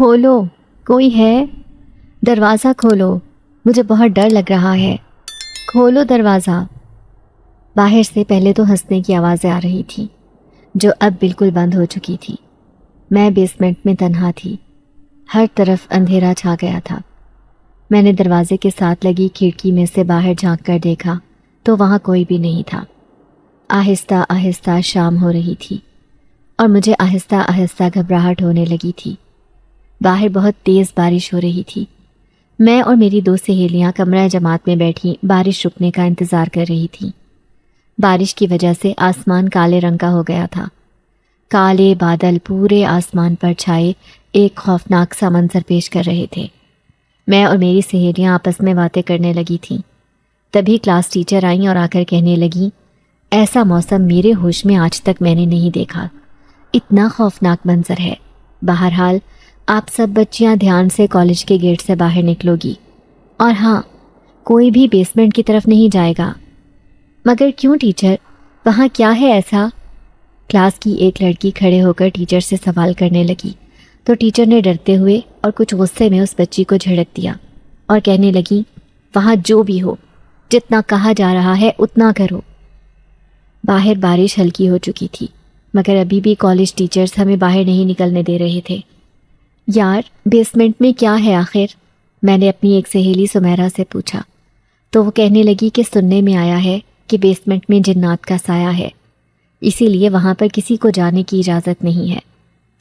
کھولو، کوئی ہے؟ دروازہ کھولو، مجھے بہت ڈر لگ رہا ہے، کھولو دروازہ۔ باہر سے پہلے تو ہنسنے کی آوازیں آ رہی تھیں جو اب بالکل بند ہو چکی تھی۔ میں بیسمنٹ میں تنہا تھی، ہر طرف اندھیرا چھا گیا تھا۔ میں نے دروازے کے ساتھ لگی کھڑکی میں سے باہر جھانک کر دیکھا تو وہاں کوئی بھی نہیں تھا۔ آہستہ آہستہ شام ہو رہی تھی اور مجھے آہستہ آہستہ گھبراہٹ ہونے لگی تھی۔ باہر بہت تیز بارش ہو رہی تھی۔ میں اور میری 2 سہیلیاں کمرہ جماعت میں بیٹھی بارش رکنے کا انتظار کر رہی تھیں۔ بارش کی وجہ سے آسمان کالے رنگ کا ہو گیا تھا۔ کالے بادل پورے آسمان پر چھائے ایک خوفناک سا منظر پیش کر رہے تھے۔ میں اور میری سہیلیاں آپس میں باتیں کرنے لگی تھیں۔ تبھی کلاس ٹیچر آئیں اور آ کر کہنے لگیں، ایسا موسم میرے ہوش میں آج تک میں نے نہیں دیکھا، اتنا خوفناک منظر ہے۔ بہرحال آپ سب بچیاں دھیان سے کالج کے گیٹ سے باہر نکلو گی، اور ہاں، کوئی بھی بیسمنٹ کی طرف نہیں جائے گا۔ مگر کیوں ٹیچر، وہاں کیا ہے ایسا؟ کلاس کی ایک لڑکی کھڑے ہو کر ٹیچر سے سوال کرنے لگی تو ٹیچر نے ڈرتے ہوئے اور کچھ غصے میں اس بچی کو جھڑک دیا اور کہنے لگی، وہاں جو بھی ہو، جتنا کہا جا رہا ہے اتنا کرو۔ باہر بارش ہلکی ہو چکی تھی مگر ابھی بھی کالج ٹیچرز ہمیں باہر نہیں نکلنے دے رہے تھے۔ یار، بیسمنٹ میں کیا ہے آخر؟ میں نے اپنی ایک سہیلی سمیرا سے پوچھا تو وہ کہنے لگی کہ سننے میں آیا ہے کہ بیسمنٹ میں جنات کا سایہ ہے، اسی لیے وہاں پر کسی کو جانے کی اجازت نہیں ہے۔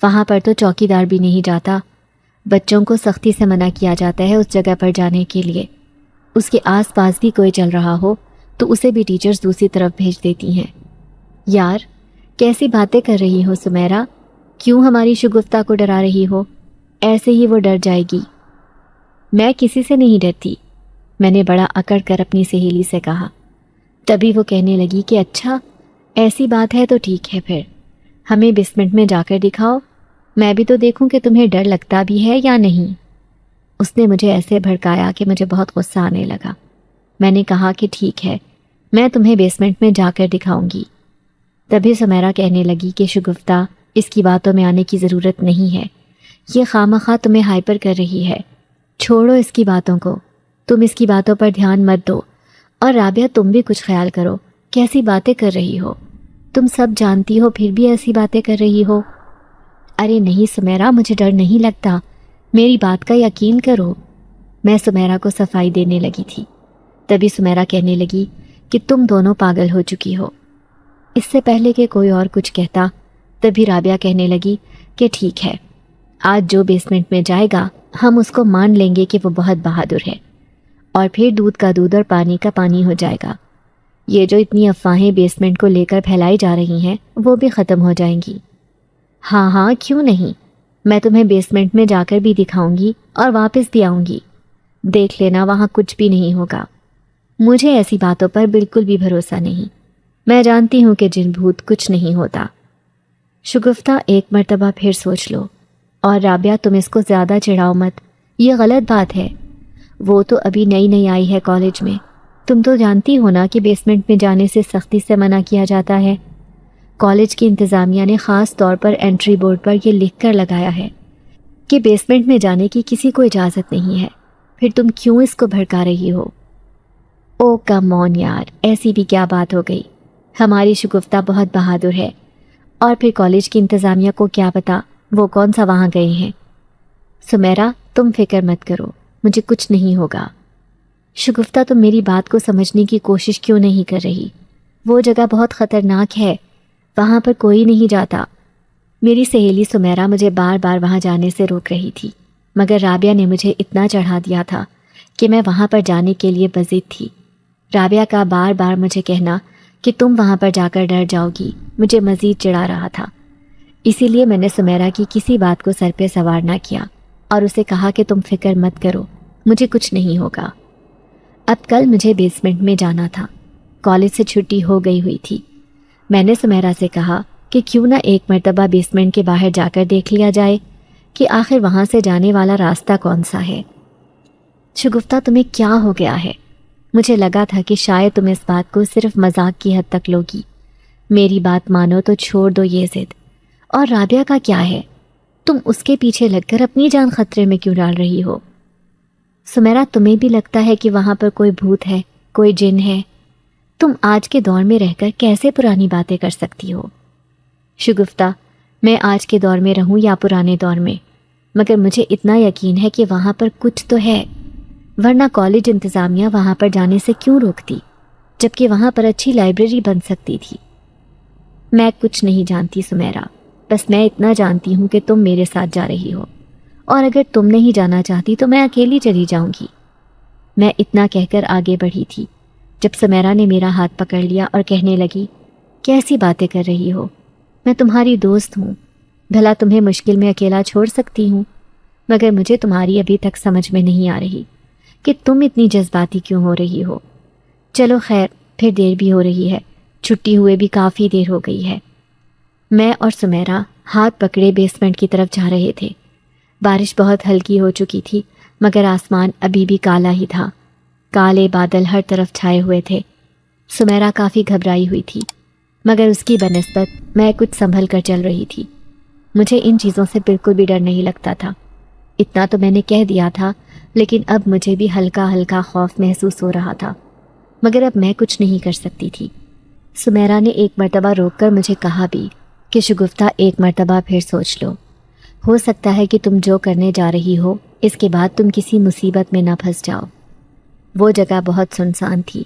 وہاں پر تو چوکیدار بھی نہیں جاتا، بچوں کو سختی سے منع کیا جاتا ہے اس جگہ پر جانے کے لیے۔ اس کے آس پاس بھی کوئی چل رہا ہو تو اسے بھی ٹیچرز دوسری طرف بھیج دیتی ہیں۔ یار، کیسی باتیں کر رہی ہو سمیرا؟ کیوں ہماری شگفتہ کو ڈرا رہی ہو؟ ایسے ہی وہ ڈر جائے گی۔ میں کسی سے نہیں ڈرتی، میں نے بڑا اکڑ کر اپنی سہیلی سے کہا۔ تبھی وہ کہنے لگی کہ اچھا، ایسی بات ہے تو ٹھیک ہے، پھر ہمیں بیسمنٹ میں جا کر دکھاؤ، میں بھی تو دیکھوں کہ تمہیں ڈر لگتا بھی ہے یا نہیں۔ اس نے مجھے ایسے بھڑکایا کہ مجھے بہت غصہ آنے لگا۔ میں نے کہا کہ ٹھیک ہے، میں تمہیں بیسمنٹ میں جا کر دکھاؤں گی۔ تبھی سمیرا کہنے لگی کہ شگفتہ، اس کی باتوں میں آنے کی ضرورت نہیں ہے، یہ خواہ تمہیں ہائپر کر رہی ہے، چھوڑو اس کی باتوں کو، تم اس کی باتوں پر دھیان مت دو، اور رابعہ تم بھی کچھ خیال کرو، کیسی باتیں کر رہی ہو، تم سب جانتی ہو پھر بھی ایسی باتیں کر رہی ہو۔ ارے نہیں سمیرا، مجھے ڈر نہیں لگتا، میری بات کا یقین کرو۔ میں سمیرا کو صفائی دینے لگی تھی، تبھی سمیرا کہنے لگی کہ تم دونوں پاگل ہو چکی ہو۔ اس سے پہلے کہ کوئی اور کچھ کہتا، تبھی رابعہ کہنے لگی کہ ٹھیک ہے، آج جو بیسمنٹ میں جائے گا ہم اس کو مان لیں گے کہ وہ بہت بہادر ہے، اور پھر دودھ کا دودھ اور پانی کا پانی ہو جائے گا۔ یہ جو اتنی افواہیں بیسمنٹ کو لے کر پھیلائی جا رہی ہیں وہ بھی ختم ہو جائیں گی۔ ہاں ہاں، کیوں نہیں، میں تمہیں بیسمنٹ میں جا کر بھی دکھاؤں گی اور واپس بھی آؤں گی، دیکھ لینا وہاں کچھ بھی نہیں ہوگا۔ مجھے ایسی باتوں پر بالکل بھی بھروسہ نہیں، میں جانتی ہوں کہ جن بھوت کچھ نہیں ہوتا۔ شگفتہ، ایک مرتبہ پھر سوچ لو، اور رابعہ تم اس کو زیادہ چڑھاؤ مت، یہ غلط بات ہے۔ وہ تو ابھی نئی آئی ہے کالج میں، تم تو جانتی ہو نا کہ بیسمنٹ میں جانے سے سختی سے منع کیا جاتا ہے۔ کالج کی انتظامیہ نے خاص طور پر انٹری بورڈ پر یہ لکھ کر لگایا ہے کہ بیسمنٹ میں جانے کی کسی کو اجازت نہیں ہے، پھر تم کیوں اس کو بھڑکا رہی ہو؟ او کم آن یار، ایسی بھی کیا بات ہو گئی، ہماری شگفتہ بہت بہادر ہے، اور پھر کالج کی انتظامیہ کو کیا پتا وہ کون سا وہاں گئے ہیں۔ سمیرا، تم فکر مت کرو، مجھے کچھ نہیں ہوگا۔ شگفتہ، تم میری بات کو سمجھنے کی کوشش کیوں نہیں کر رہی؟ وہ جگہ بہت خطرناک ہے، وہاں پر کوئی نہیں جاتا۔ میری سہیلی سمیرا مجھے بار بار وہاں جانے سے روک رہی تھی، مگر رابعہ نے مجھے اتنا چڑھا دیا تھا کہ میں وہاں پر جانے کے لیے بضد تھی۔ رابعہ کا بار بار مجھے کہنا کہ تم وہاں پر جا کر ڈر جاؤ گی مجھے مزید چڑھا رہا تھا، اسی لیے میں نے سمیرا کی کسی بات کو سر پہ سوار نہ کیا اور اسے کہا کہ تم فکر مت کرو، مجھے کچھ نہیں ہوگا۔ اب کل مجھے بیسمنٹ میں جانا تھا، کالج سے چھٹی ہو گئی ہوئی تھی۔ میں نے سمیرا سے کہا کہ کیوں نہ ایک مرتبہ بیسمنٹ کے باہر جا کر دیکھ لیا جائے کہ آخر وہاں سے جانے والا راستہ کون سا ہے۔ شگفتہ، تمہیں کیا ہو گیا ہے؟ مجھے لگا تھا کہ شاید تم اس بات کو صرف مذاق کی حد تک لوگی، میری بات مانو تو چھوڑ دو یہ ضد۔ اور رابعہ کا کیا ہے؟ تم اس کے پیچھے لگ کر اپنی جان خطرے میں کیوں ڈال رہی ہو؟ سمیرا، تمہیں بھی لگتا ہے کہ وہاں پر کوئی بھوت ہے، کوئی جن ہے؟ تم آج کے دور میں رہ کر کیسے پرانی باتیں کر سکتی ہو؟ شگفتہ، میں آج کے دور میں رہوں یا پرانے دور میں، مگر مجھے اتنا یقین ہے کہ وہاں پر کچھ تو ہے، ورنہ کالج انتظامیہ وہاں پر جانے سے کیوں روکتی، جبکہ وہاں پر اچھی لائبریری بن سکتی تھی۔ میں کچھ نہیں جانتی سمیرا، بس میں اتنا جانتی ہوں کہ تم میرے ساتھ جا رہی ہو، اور اگر تم نہیں جانا چاہتی تو میں اکیلی چلی جاؤں گی۔ میں اتنا کہہ کر آگے بڑھی تھی جب سمیرا نے میرا ہاتھ پکڑ لیا اور کہنے لگی، کیسی باتیں کر رہی ہو؟ میں تمہاری دوست ہوں، بھلا تمہیں مشکل میں اکیلا چھوڑ سکتی ہوں، مگر مجھے تمہاری ابھی تک سمجھ میں نہیں آ رہی کہ تم اتنی جذباتی کیوں ہو رہی ہو۔ چلو خیر، پھر دیر بھی ہو رہی ہے، چھٹی ہوئے بھی کافی دیر ہو گئی ہے۔ میں اور سمیرا ہاتھ پکڑے بیسمنٹ کی طرف جا رہے تھے۔ بارش بہت ہلکی ہو چکی تھی، مگر آسمان ابھی بھی کالا ہی تھا، کالے بادل ہر طرف چھائے ہوئے تھے۔ سمیرا کافی گھبرائی ہوئی تھی، مگر اس کی بنسبت میں کچھ سنبھل کر چل رہی تھی۔ مجھے ان چیزوں سے بالکل بھی ڈر نہیں لگتا تھا، اتنا تو میں نے کہہ دیا تھا، لیکن اب مجھے بھی ہلکا ہلکا خوف محسوس ہو رہا تھا، مگر اب میں کچھ نہیں کر سکتی تھی۔ سمیرا نے ایک مرتبہ روک کر مجھے کہا بھی کہ شگفتہ، ایک مرتبہ پھر سوچ لو، ہو سکتا ہے کہ تم جو کرنے جا رہی ہو اس کے بعد تم کسی مصیبت میں نہ پھنس جاؤ۔ وہ جگہ بہت سنسان تھی۔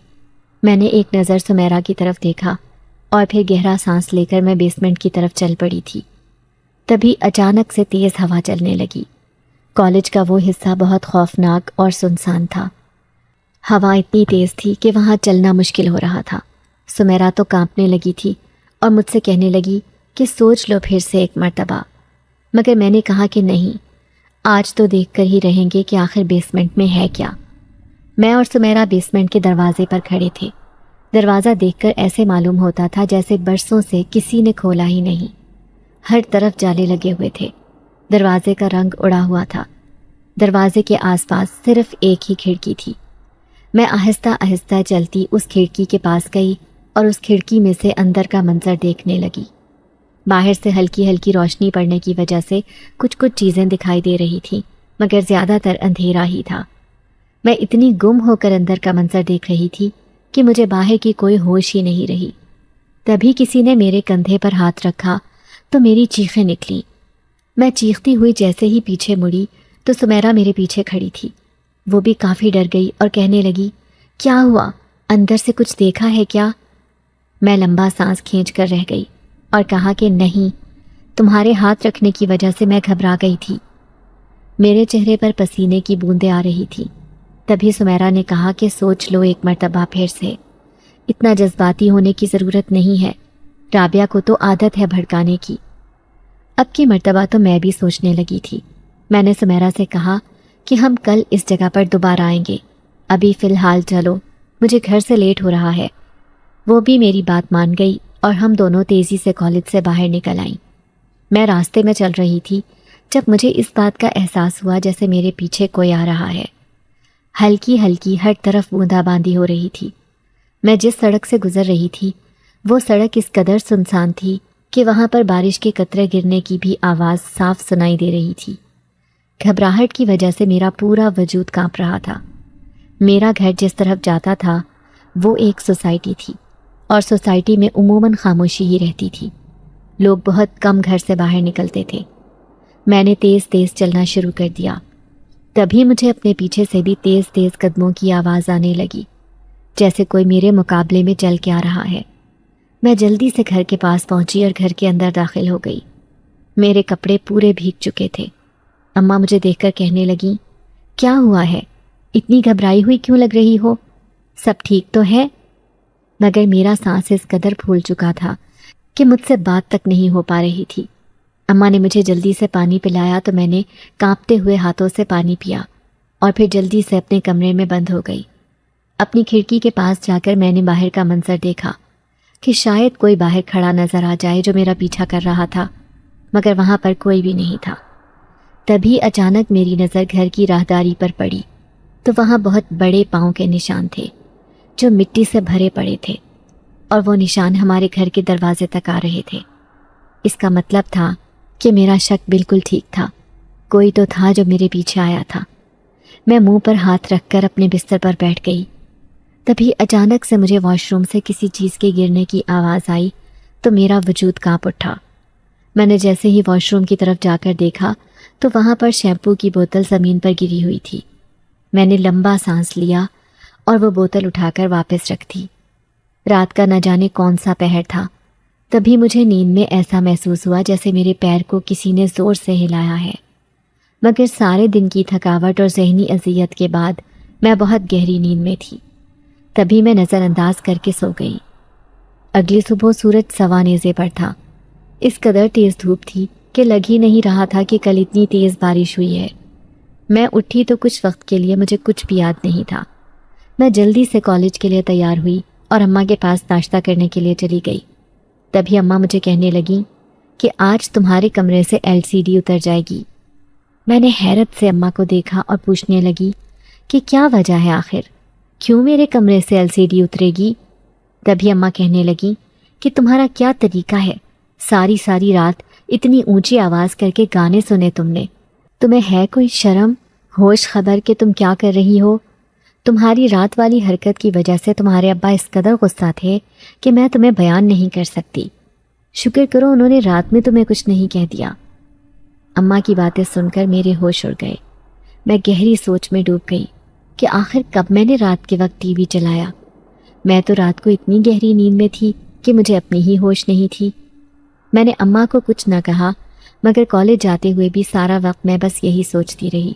میں نے ایک نظر سمیرا کی طرف دیکھا اور پھر گہرا سانس لے کر میں بیسمنٹ کی طرف چل پڑی تھی۔ تبھی اچانک سے تیز ہوا چلنے لگی۔ کالج کا وہ حصہ بہت خوفناک اور سنسان تھا۔ ہوا اتنی تیز تھی کہ وہاں چلنا مشکل ہو رہا تھا۔ سمیرا تو کانپنے لگی تھی اور مجھ سے کہنے لگی کہ سوچ لو پھر سے ایک مرتبہ، مگر میں نے کہا کہ نہیں، آج تو دیکھ کر ہی رہیں گے کہ آخر بیسمنٹ میں ہے کیا۔ میں اور سمیرا بیسمنٹ کے دروازے پر کھڑے تھے۔ دروازہ دیکھ کر ایسے معلوم ہوتا تھا جیسے برسوں سے کسی نے کھولا ہی نہیں۔ ہر طرف جالے لگے ہوئے تھے، دروازے کا رنگ اڑا ہوا تھا۔ دروازے کے آس پاس صرف ایک ہی کھڑکی تھی۔ میں آہستہ آہستہ چلتی اس کھڑکی کے پاس گئی اور اس کھڑکی میں سے اندر کا منظر دیکھنے لگی۔ باہر سے ہلکی ہلکی روشنی پڑنے کی وجہ سے کچھ چیزیں دکھائی دے رہی تھیں، مگر زیادہ تر اندھیرا ہی تھا۔ میں اتنی گم ہو کر اندر کا منظر دیکھ رہی تھی کہ مجھے باہر کی کوئی ہوش ہی نہیں رہی۔ تبھی کسی نے میرے کندھے پر ہاتھ رکھا تو میری چیخیں نکلیں۔ میں چیختی ہوئی جیسے ہی پیچھے مڑی تو سمیرا میرے پیچھے کھڑی تھی۔ وہ بھی کافی ڈر گئی اور کہنے لگی، کیا ہوا؟ اندر سے کچھ دیکھا ہے کیا؟ میں لمبا سانس کھینچ کر رہ گئی اور کہا کہ نہیں، تمہارے ہاتھ رکھنے کی وجہ سے میں گھبرا گئی تھی۔ میرے چہرے پر پسینے کی بوندیں آ رہی تھیں۔ تبھی سمیرا نے کہا کہ سوچ لو ایک مرتبہ پھر سے، اتنا جذباتی ہونے کی ضرورت نہیں ہے، رابعہ کو تو عادت ہے بھڑکانے کی۔ اب کی مرتبہ تو میں بھی سوچنے لگی تھی۔ میں نے سمیرا سے کہا کہ ہم کل اس جگہ پر دوبارہ آئیں گے، ابھی فی الحال چلو، مجھے گھر سے لیٹ ہو رہا ہے۔ وہ بھی میری بات مان گئی اور ہم دونوں تیزی سے کالج سے باہر نکل آئیں۔ میں راستے میں چل رہی تھی جب مجھے اس بات کا احساس ہوا جیسے میرے پیچھے کوئی آ رہا ہے۔ ہلکی ہلکی ہر طرف بوندا باندی ہو رہی تھی۔ میں جس سڑک سے گزر رہی تھی وہ سڑک اس قدر سنسان تھی کہ وہاں پر بارش کے قطرے گرنے کی بھی آواز صاف سنائی دے رہی تھی۔ گھبراہٹ کی وجہ سے میرا پورا وجود کانپ رہا تھا۔ میرا گھر جس طرف جاتا تھا وہ ایک سوسائٹی تھی، اور سوسائٹی میں عموماً خاموشی ہی رہتی تھی۔ لوگ بہت کم گھر سے باہر نکلتے تھے۔ میں نے تیز تیز چلنا شروع کر دیا۔ تبھی مجھے اپنے پیچھے سے بھی تیز تیز قدموں کی آواز آنے لگی، جیسے کوئی میرے مقابلے میں چل کے آ رہا ہے۔ میں جلدی سے گھر کے پاس پہنچی اور گھر کے اندر داخل ہو گئی۔ میرے کپڑے پورے بھیگ چکے تھے۔ اماں مجھے دیکھ کر کہنے لگیں، کیا ہوا ہے؟ اتنی گھبرائی ہوئی کیوں لگ رہی ہو؟ سب ٹھیک تو ہے؟ مگر میرا سانس اس قدر پھول چکا تھا کہ مجھ سے بات تک نہیں ہو پا رہی تھی۔ اماں نے مجھے جلدی سے پانی پلایا تو میں نے کانپتے ہوئے ہاتھوں سے پانی پیا اور پھر جلدی سے اپنے کمرے میں بند ہو گئی۔ اپنی کھڑکی کے پاس جا کر میں نے باہر کا منظر دیکھا کہ شاید کوئی باہر کھڑا نظر آ جائے جو میرا پیچھا کر رہا تھا، مگر وہاں پر کوئی بھی نہیں تھا۔ تبھی اچانک میری نظر گھر کی راہداری پر پڑی تو وہاں بہت بڑے پاؤں کے نشان تھے جو مٹی سے بھرے پڑے تھے، اور وہ نشان ہمارے گھر کے دروازے تک آ رہے تھے۔ اس کا مطلب تھا کہ میرا شک بالکل ٹھیک تھا، کوئی تو تھا جو میرے پیچھے آیا تھا۔ میں منہ پر ہاتھ رکھ کر اپنے بستر پر بیٹھ گئی۔ تبھی اچانک سے مجھے واش روم سے کسی چیز کے گرنے کی آواز آئی تو میرا وجود کانپ اٹھا۔ میں نے جیسے ہی واش روم کی طرف جا کر دیکھا تو وہاں پر شیمپو کی بوتل زمین پر گری ہوئی تھی۔ میں نے لمبا سانس لیا اور وہ بوتل اٹھا کر واپس رکھ دی۔ رات کا نہ جانے کون سا پہر تھا، تبھی مجھے نیند میں ایسا محسوس ہوا جیسے میرے پیر کو کسی نے زور سے ہلایا ہے، مگر سارے دن کی تھکاوٹ اور ذہنی اذیت کے بعد میں بہت گہری نیند میں تھی۔ تبھی میں نظر انداز کر کے سو گئی۔ اگلی صبح سورج سوا نیزے پر تھا۔ اس قدر تیز دھوپ تھی کہ لگ ہی نہیں رہا تھا کہ کل اتنی تیز بارش ہوئی ہے۔ میں اٹھی تو کچھ وقت کے لیے مجھے کچھ بھی یاد نہیں تھا۔ میں جلدی سے کالج کے لیے تیار ہوئی اور اماں کے پاس ناشتہ کرنے کے لیے چلی گئی۔ تبھی اماں مجھے کہنے لگیں کہ آج تمہارے کمرے سے LCD اتر جائے گی۔ میں نے حیرت سے اماں کو دیکھا اور پوچھنے لگی کہ کیا وجہ ہے آخر، کیوں میرے کمرے سے LCD اترے گی؟ تبھی اماں کہنے لگیں کہ تمہارا کیا طریقہ ہے، ساری رات اتنی اونچی آواز کر کے گانے سنے تم نے، تمہیں ہے کوئی شرم ہوش خبر کہ تم کیا کر رہی ہو؟ تمہاری رات والی حرکت کی وجہ سے تمہارے ابا اس قدر غصہ تھے کہ میں تمہیں بیان نہیں کر سکتی۔ شکر کرو انہوں نے رات میں تمہیں کچھ نہیں کہہ دیا۔ اماں کی باتیں سن کر میرے ہوش اڑ گئے۔ میں گہری سوچ میں ڈوب گئی کہ آخر کب میں نے رات کے وقت TV چلایا۔ میں تو رات کو اتنی گہری نیند میں تھی کہ مجھے اپنی ہی ہوش نہیں تھی۔ میں نے اماں کو کچھ نہ کہا، مگر کالج جاتے ہوئے بھی سارا وقت میں بس یہی سوچتی رہی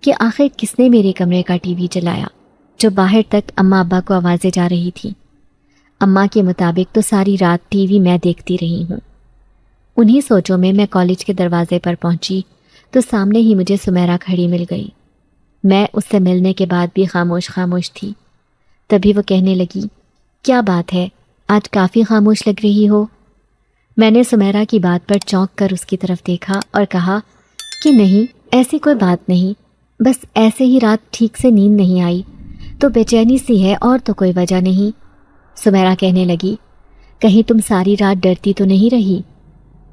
کہ آخر کس نے میرے کمرے کا TV چلایا جو باہر تک اماں ابا کو آوازیں جا رہی تھی۔ اماں کے مطابق تو ساری رات TV میں دیکھتی رہی ہوں۔ انہی سوچوں میں کالج کے دروازے پر پہنچی تو سامنے ہی مجھے سمیرا کھڑی مل گئی۔ میں اس سے ملنے کے بعد بھی خاموش تھی۔ تبھی وہ کہنے لگی، کیا بات ہے، آج کافی خاموش لگ رہی ہو؟ میں نے سمیرا کی بات پر چونک کر اس کی طرف دیکھا اور کہا کہ نہیں، ایسی کوئی بات نہیں، بس ایسے ہی رات ٹھیک سے نیند نہیں آئی تو بے چینی سی ہے، اور تو کوئی وجہ نہیں۔ سمیرا کہنے لگی، کہیں تم ساری رات ڈرتی تو نہیں رہی؟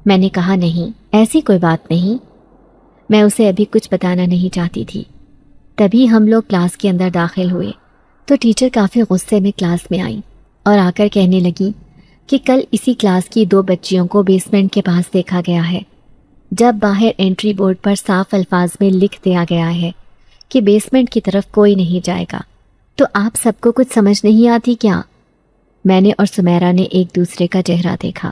میں نے کہا نہیں، ایسی کوئی بات نہیں۔ میں اسے ابھی کچھ بتانا نہیں چاہتی تھی۔ تبھی ہم لوگ کلاس کے اندر داخل ہوئے تو ٹیچر کافی غصے میں کلاس میں آئی اور آ کر کہنے لگی کہ کل اسی کلاس کی 2 بچیوں کو بیسمنٹ کے پاس دیکھا گیا ہے، جب باہر انٹری بورڈ پر صاف الفاظ میں لکھ دیا گیا ہے کہ بیسمنٹ کی طرف کوئی نہیں جائے گا، تو آپ سب کو کچھ سمجھ نہیں آتی کیا؟ میں نے اور سمیرا نے ایک دوسرے کا چہرہ دیکھا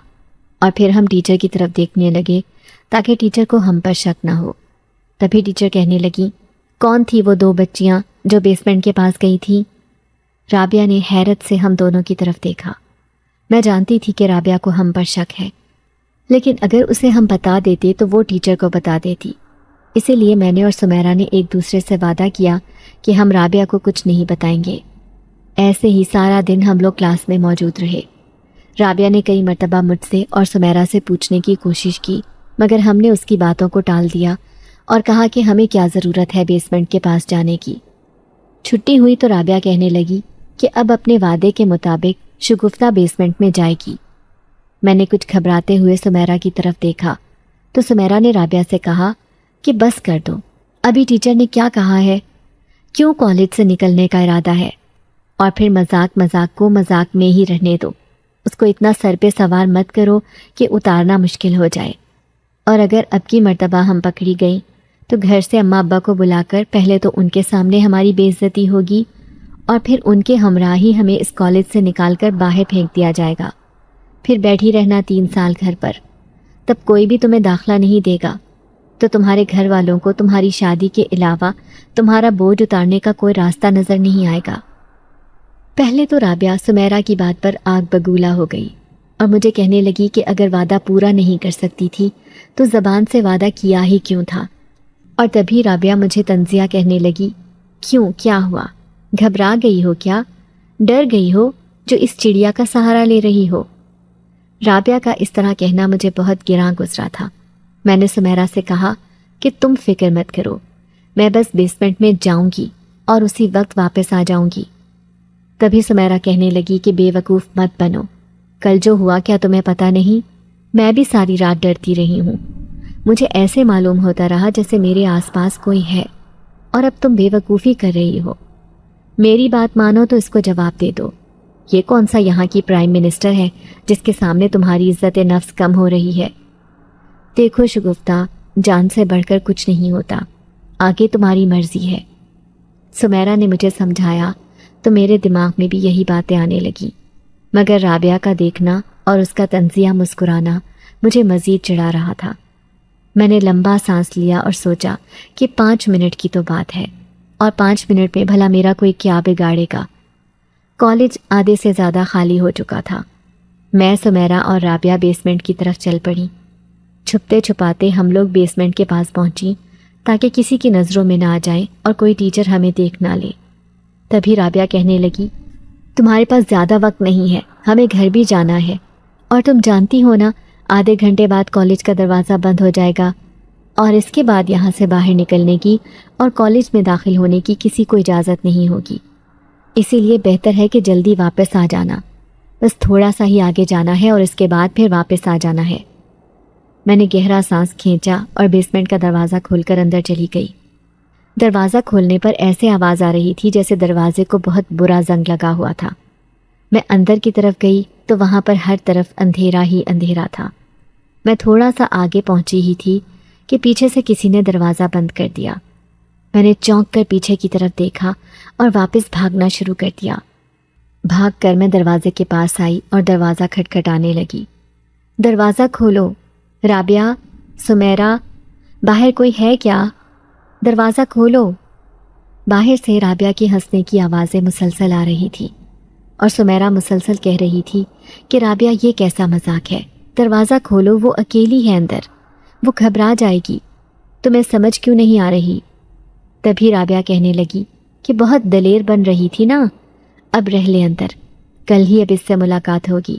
اور پھر ہم ٹیچر کی طرف دیکھنے لگے تاکہ ٹیچر کو ہم پر شک نہ ہو۔ تبھی ٹیچر کہنے لگی، کون تھی وہ 2 بچیاں جو بیسمنٹ کے پاس گئی تھیں؟ رابعہ نے حیرت سے ہم دونوں کی طرف دیکھا۔ میں جانتی تھی کہ رابعہ کو ہم پر شک ہے، لیکن اگر اسے ہم بتا دیتے تو وہ ٹیچر کو بتا دیتی۔ اسی لیے میں نے اور سمیرا نے ایک دوسرے سے وعدہ کیا کہ ہم رابعہ کو کچھ نہیں بتائیں گے۔ ایسے ہی سارا دن ہم لوگ کلاس میں موجود رہے۔ رابعہ نے کئی مرتبہ مجھ سے اور سمیرا سے پوچھنے کی کوشش کی، مگر ہم نے اس کی باتوں کو ٹال دیا اور کہا کہ ہمیں کیا ضرورت ہے بیسمنٹ کے پاس جانے کی۔ چھٹی ہوئی تو رابعہ کہنے لگی کہ اب اپنے وعدے کے مطابق شگفتہ بیسمنٹ میں جائے گی۔ میں نے کچھ گھبراتے ہوئے سمیرا کی طرف دیکھا تو سمیرا نے رابعہ سے کہا کہ بس کر دو، ابھی ٹیچر نے کیا کہا ہے، کیوں کالج سے نکلنے کا ارادہ ہے، اور پھر مذاق کو مذاق میں ہی رہنے دو، اس کو اتنا سر پہ سوار مت کرو کہ اتارنا مشکل ہو جائے۔ اور اگر اب کی مرتبہ ہم پکڑی گئیں تو گھر سے اماں ابا کو بلا کر پہلے تو ان کے سامنے ہماری بے عزتی ہوگی اور پھر ان کے ہمراہ ہی ہمیں اس کالج سے نکال کر باہر پھینک دیا جائے گا، پھر بیٹھی رہنا 3 سال گھر پر، تب کوئی بھی تمہیں داخلہ نہیں دے گا، تو تمہارے گھر والوں کو تمہاری شادی کے علاوہ تمہارا بوجھ اتارنے کا کوئی راستہ نظر نہیں آئے گا۔ پہلے تو رابعہ سمیرا کی بات پر آگ بگولا ہو گئی اور مجھے کہنے لگی کہ اگر وعدہ پورا نہیں کر سکتی تھی تو زبان سے وعدہ کیا ہی کیوں تھا۔ اور تبھی رابعہ مجھے تنزیہ کہنے لگی، کیوں، کیا ہوا، گھبرا گئی ہو کیا، ڈر گئی ہو جو اس چڑیا کا سہارا لے رہی ہو؟ رابعہ کا اس طرح کہنا مجھے بہت گراں گزرا تھا۔ میں نے سمیرا سے کہا کہ تم فکر مت کرو، میں بس بیسمنٹ میں جاؤں گی اور اسی وقت واپس آ جاؤں گی۔ تبھی سمیرا کہنے لگی کہ بے وقوف مت بنو، کل جو ہوا کیا تمہیں پتہ نہیں؟ میں بھی ساری رات ڈرتی رہی ہوں، مجھے ایسے معلوم ہوتا رہا جیسے میرے آس پاس کوئی ہے، اور اب تم بے وقوفی کر رہی ہو۔ میری بات مانو تو اس کو جواب دے دو۔ یہ کون سا یہاں کی پرائم منسٹر ہے جس کے سامنے تمہاری عزت نفس کم ہو رہی ہے؟ دیکھو شگفتہ، جان سے بڑھ کر کچھ نہیں ہوتا، آگے تمہاری مرضی ہے۔ سمیرا نے مجھے سمجھایا تو میرے دماغ میں بھی یہی باتیں آنے لگیں، مگر رابعہ کا دیکھنا اور اس کا طنزیہ مسکرانا مجھے مزید چڑھا رہا تھا۔ میں نے لمبا سانس لیا اور سوچا کہ 5 منٹ کی تو بات ہے، اور 5 منٹ میں بھلا میرا کوئی کیا بگاڑے گا۔ کالج آدھے سے زیادہ خالی ہو چکا تھا۔ میں، سمیرا اور رابعہ بیسمنٹ کی طرف چل پڑیں۔ چھپتے چھپاتے ہم لوگ بیسمنٹ کے پاس پہنچیں تاکہ کسی کی نظروں میں نہ آ جائیں اور کوئی ٹیچر ہمیں دیکھ نہ لے۔ تبھی رابعہ کہنے لگی، تمہارے پاس زیادہ وقت نہیں ہے، ہمیں گھر بھی جانا ہے، اور تم جانتی ہو نا آدھے گھنٹے بعد کالج کا دروازہ بند ہو جائے گا، اور اس کے بعد یہاں سے باہر نکلنے کی اور کالج میں داخل ہونے کی کسی کو اجازت نہیں ہوگی۔ اسی لیے بہتر ہے کہ جلدی واپس آ جانا، بس تھوڑا سا ہی آگے جانا ہے اور اس کے بعد پھر واپس آ جانا ہے۔ میں نے گہرا سانس کھینچا اور بیسمنٹ کا دروازہ کھول کر اندر چلی گئی۔ دروازہ کھولنے پر ایسے آواز آ رہی تھی جیسے دروازے کو بہت برا زنگ لگا ہوا تھا۔ میں اندر کی طرف گئی تو وہاں پر ہر طرف اندھیرا ہی اندھیرا تھا۔ میں تھوڑا سا آگے پہنچی ہی تھی کہ پیچھے سے کسی نے دروازہ بند کر دیا۔ میں نے چونک کر پیچھے کی طرف دیکھا اور واپس بھاگنا شروع کر دیا۔ بھاگ کر میں دروازے کے پاس آئی اور دروازہ کھٹکھٹانے لگی۔ دروازہ کھولو، رابعہ، سمیرا، باہر کوئی ہے کیا؟ دروازہ کھولو۔ باہر سے رابعہ کی ہنسنے کی آوازیں مسلسل آ رہی تھی، اور سمیرا مسلسل کہہ رہی تھی کہ رابعہ یہ کیسا مذاق ہے، دروازہ کھولو، وہ اکیلی ہے اندر، وہ گھبرا جائے گی، تمہیں سمجھ کیوں نہیں آ رہی؟ تبھی رابعہ کہنے لگی کہ بہت دلیر بن رہی تھی نا، اب رہ لے اندر، کل ہی اب اس سے ملاقات ہوگی۔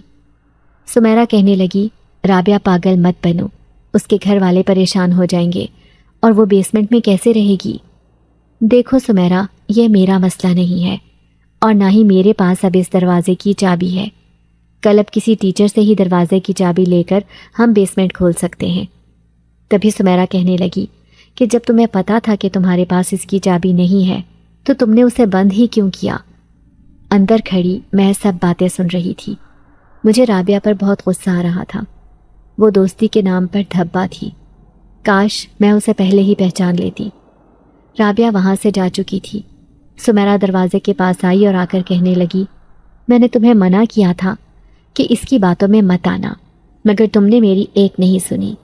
سمیرا کہنے لگی، رابعہ پاگل مت بنو، اس کے گھر والے پریشان ہو جائیں گے، اور وہ بیسمنٹ میں کیسے رہے گی؟ دیکھو سمیرا، یہ میرا مسئلہ نہیں ہے، اور نہ ہی میرے پاس اب اس دروازے کی چابی ہے۔ کل اب کسی ٹیچر سے ہی دروازے کی چابی لے کر ہم بیسمنٹ کھول سکتے ہیں۔ تبھی سمیرا کہنے لگی کہ جب تمہیں پتا تھا کہ تمہارے پاس اس کی چابی نہیں ہے تو تم نے اسے بند ہی کیوں کیا؟ اندر کھڑی میں سب باتیں سن رہی تھی۔ مجھے رابعہ پر بہت غصہ آ رہا تھا۔ وہ دوستی کے نام پر دھبا تھی، کاش میں اسے پہلے ہی پہچان لیتی۔ رابعہ وہاں سے جا چکی تھی۔ سمیرا دروازے کے پاس آئی اور آ کر کہنے لگی، میں نے تمہیں منع کیا تھا کہ اس کی باتوں میں مت آنا، مگر تم نے میری ایک نہیں سنی۔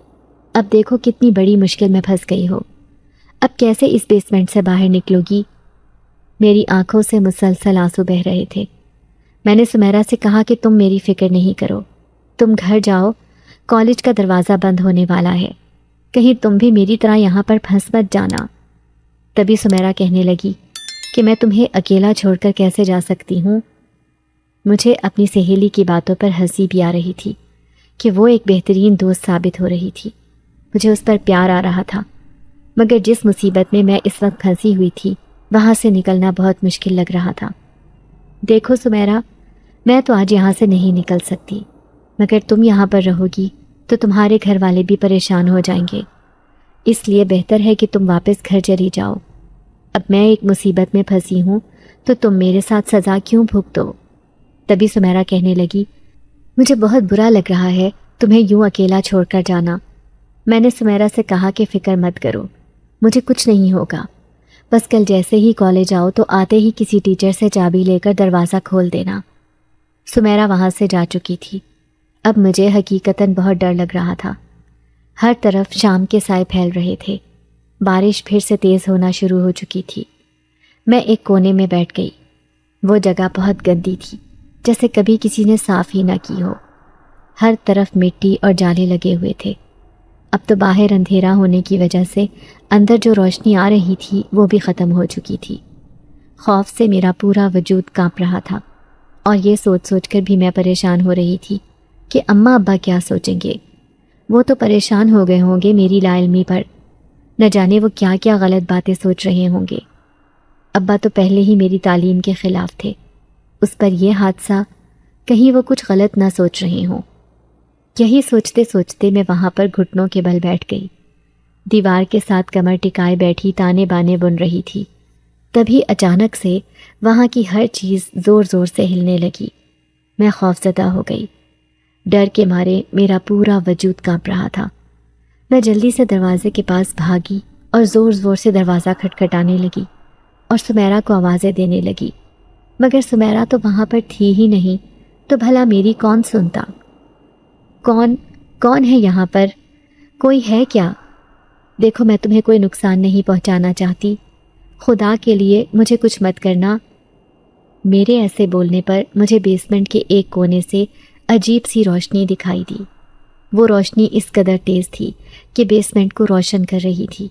اب دیکھو کتنی بڑی مشکل میں پھنس گئی ہو، اب کیسے اس بیسمنٹ سے باہر نکلو گی؟ میری آنکھوں سے مسلسل آنسو بہہ رہے تھے۔ میں نے سمیرا سے کہا کہ تم میری فکر نہیں کرو، تم گھر جاؤ، کالج کا دروازہ بند ہونے والا ہے، کہیں تم بھی میری طرح یہاں پر پھنس مت جانا۔ تبھی سمیرا کہنے لگی کہ میں تمہیں اکیلا چھوڑ کر کیسے جا سکتی ہوں؟ مجھے اپنی سہیلی کی باتوں پر ہنسی بھی آ رہی تھی کہ وہ ایک بہترین دوست ثابت ہو رہی تھی۔ مجھے اس پر پیار آ رہا تھا، مگر جس مصیبت میں اس وقت پھنسی ہوئی تھی وہاں سے نکلنا بہت مشکل لگ رہا تھا۔ دیکھو سمیرا، میں تو آج یہاں سے نہیں نکل سکتی، مگر تم یہاں پر رہو گی تو تمہارے گھر والے بھی پریشان ہو جائیں گے، اس لیے بہتر ہے کہ تم واپس گھر چلی جاؤ۔ اب میں ایک مصیبت میں پھنسی ہوں تو تم میرے ساتھ سزا کیوں بھگتو؟ تبھی سمیرا کہنے لگی، مجھے بہت برا لگ رہا ہے تمہیں یوں اکیلا چھوڑ کر جانا۔ میں نے سمیرا سے کہا کہ فکر مت کرو، مجھے کچھ نہیں ہوگا، بس کل جیسے ہی کالج آؤ تو آتے ہی کسی ٹیچر سے چابی لے کر دروازہ کھول دینا۔ سمیرا وہاں سے جا چکی تھی۔ اب مجھے حقیقتاً بہت ڈر لگ رہا تھا۔ ہر طرف شام کے سائے پھیل رہے تھے، بارش پھر سے تیز ہونا شروع ہو چکی تھی۔ میں ایک کونے میں بیٹھ گئی۔ وہ جگہ بہت گندی تھی، جیسے کبھی کسی نے صاف ہی نہ کی ہو۔ ہر طرف مٹی اور جالے لگے ہوئے تھے۔ اب تو باہر اندھیرا ہونے کی وجہ سے اندر جو روشنی آ رہی تھی وہ بھی ختم ہو چکی تھی۔ خوف سے میرا پورا وجود کانپ رہا تھا، اور یہ سوچ سوچ کر بھی میں پریشان ہو رہی تھی کہ اماں ابا کیا سوچیں گے۔ وہ تو پریشان ہو گئے ہوں گے میری لا علمی پر، نہ جانے وہ کیا کیا غلط باتیں سوچ رہے ہوں گے۔ ابا تو پہلے ہی میری تعلیم کے خلاف تھے، اس پر یہ حادثہ، کہیں وہ کچھ غلط نہ سوچ رہے ہوں۔ یہی سوچتے سوچتے میں وہاں پر گھٹنوں کے بل بیٹھ گئی دیوار کے ساتھ کمر ٹکائے بیٹھی تانے بانے بن رہی تھی۔ تبھی اچانک سے وہاں کی ہر چیز زور زور سے ہلنے لگی۔ میں خوفزدہ ہو گئی۔ ڈر کے مارے میرا پورا وجود کانپ رہا تھا۔ میں جلدی سے دروازے کے پاس بھاگی اور زور زور سے دروازہ کھٹکھٹانے لگی اور سمیرا کو آوازیں دینے لگی، مگر سمیرا تو وہاں پر تھی ہی نہیں، تو بھلا میری کون سنتا؟ کون ہے یہاں پر؟ کوئی ہے کیا؟ دیکھو میں تمہیں کوئی نقصان نہیں پہنچانا چاہتی، خدا کے لیے مجھے کچھ مت کرنا۔ میرے ایسے بولنے پر مجھے بیسمنٹ کے ایک کونے سے عجیب سی روشنی دکھائی دی۔ وہ روشنی اس قدر تیز تھی کہ بیسمنٹ کو روشن کر رہی تھی۔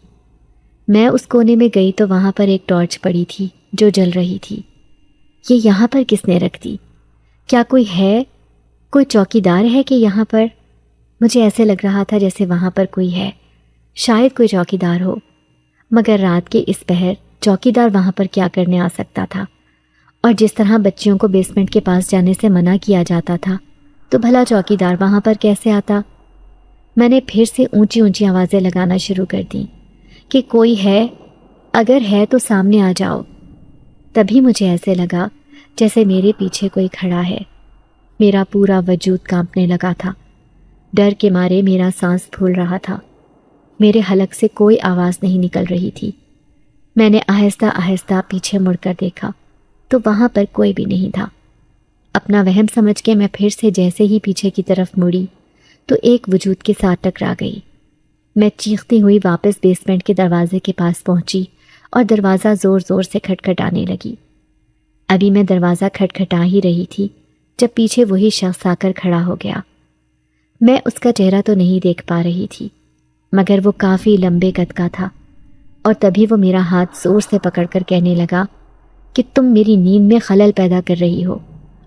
میں اس کونے میں گئی تو وہاں پر ایک ٹارچ پڑی تھی جو جل رہی تھی۔ یہ یہاں پر کس نے رکھ دی؟ کیا کوئی ہے؟ کوئی چوکی دار ہے کہ یہاں پر؟ مجھے ایسے لگ رہا تھا جیسے وہاں پر کوئی ہے، شاید کوئی چوکی دار ہو، مگر رات کے اس پہر چوکی دار وہاں پر کیا کرنے آ سکتا تھا؟ اور جس طرح بچیوں کو بیسمنٹ کے پاس جانے سے منع کیا جاتا تھا، تو بھلا چوکی دار وہاں پر کیسے آتا؟ میں نے پھر سے اونچی اونچی آوازیں لگانا شروع کر دیں کہ کوئی ہے، اگر ہے تو سامنے آ جاؤ۔ تبھی مجھے ایسے لگا جیسے میرے پیچھے کوئی کھڑا ہے۔ میرا پورا وجود کانپنے لگا تھا۔ ڈر کے مارے میرا سانس پھول رہا تھا۔ میرے حلق سے کوئی آواز نہیں نکل رہی تھی۔ میں نے آہستہ آہستہ پیچھے مڑ کر دیکھا تو وہاں پر کوئی بھی نہیں تھا۔ اپنا وہم سمجھ کے میں پھر سے جیسے ہی پیچھے کی طرف مڑی تو ایک وجود کے ساتھ ٹکرا گئی۔ میں چیختی ہوئی واپس بیسمنٹ کے دروازے کے پاس پہنچی اور دروازہ زور زور سے کھٹکھٹانے لگی۔ ابھی میں دروازہ کھٹکھٹا ہی رہی تھی جب پیچھے وہی شخص آ کر کھڑا ہو گیا۔ میں اس کا چہرہ تو نہیں دیکھ پا رہی تھی، مگر وہ کافی لمبے قد کا تھا، اور تبھی وہ میرا ہاتھ زور سے پکڑ کر کہنے لگا کہ تم میری نیند میں خلل پیدا کر رہی ہو۔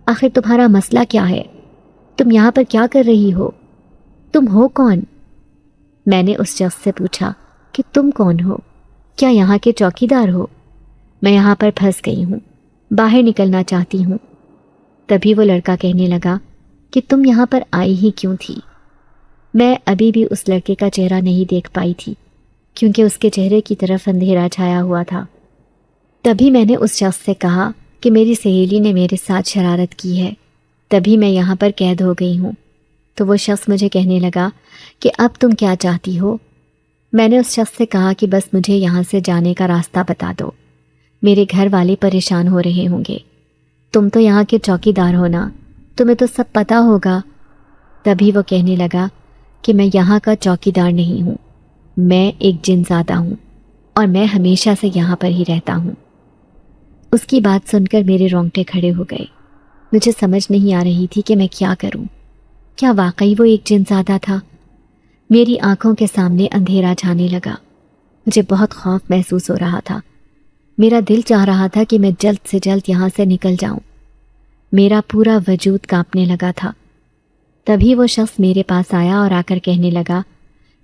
آخر تمہارا مسئلہ کیا ہے؟ تم یہاں پر کیا کر رہی ہو؟ تم ہو کون؟ میں نے اس شخص سے پوچھا کہ تم کون ہو؟ کیا یہاں کے چوکی دار ہو؟ میں یہاں پر پھنس گئی ہوں، باہر نکلنا چاہتی ہوں۔ تبھی وہ لڑکا کہنے لگا کہ تم یہاں پر آئی ہی کیوں تھی؟ میں ابھی بھی اس لڑکے کا چہرہ نہیں دیکھ پائی تھی، کیونکہ اس کے چہرے کی طرف اندھیرا چھایا ہوا تھا۔ تبھی میں نے اس شخص سے کہا کہ میری سہیلی نے میرے ساتھ شرارت کی ہے، تبھی میں یہاں پر قید ہو گئی ہوں۔ تو وہ شخص مجھے کہنے لگا کہ اب تم کیا چاہتی ہو؟ میں نے اس شخص سے کہا کہ بس مجھے یہاں سے جانے کا راستہ بتا دو، میرے گھر والے پریشان ہو رہے ہوں گے، تم تو یہاں کے چوکی دار ہو نا، تمہیں تو سب پتہ ہوگا۔ تبھی وہ کہنے لگا کہ میں یہاں کا چوکی دار نہیں ہوں، میں ایک جن زادہ ہوں اور میں ہمیشہ سے یہاں پر ہی رہتا ہوں۔ اس کی بات سن کر میرے رونگٹے کھڑے ہو گئے۔ مجھے سمجھ نہیں آ رہی تھی کہ میں کیا کروں۔ کیا واقعی وہ ایک جن زادہ تھا؟ میری آنکھوں کے سامنے اندھیرا چھانے لگا۔ مجھے بہت خوف محسوس ہو رہا تھا۔ میرا دل چاہ رہا تھا کہ میں جلد سے جلد یہاں سے نکل جاؤں۔ میرا پورا وجود کانپنے لگا تھا۔ تبھی وہ شخص میرے پاس آیا اور آ کر کہنے لگا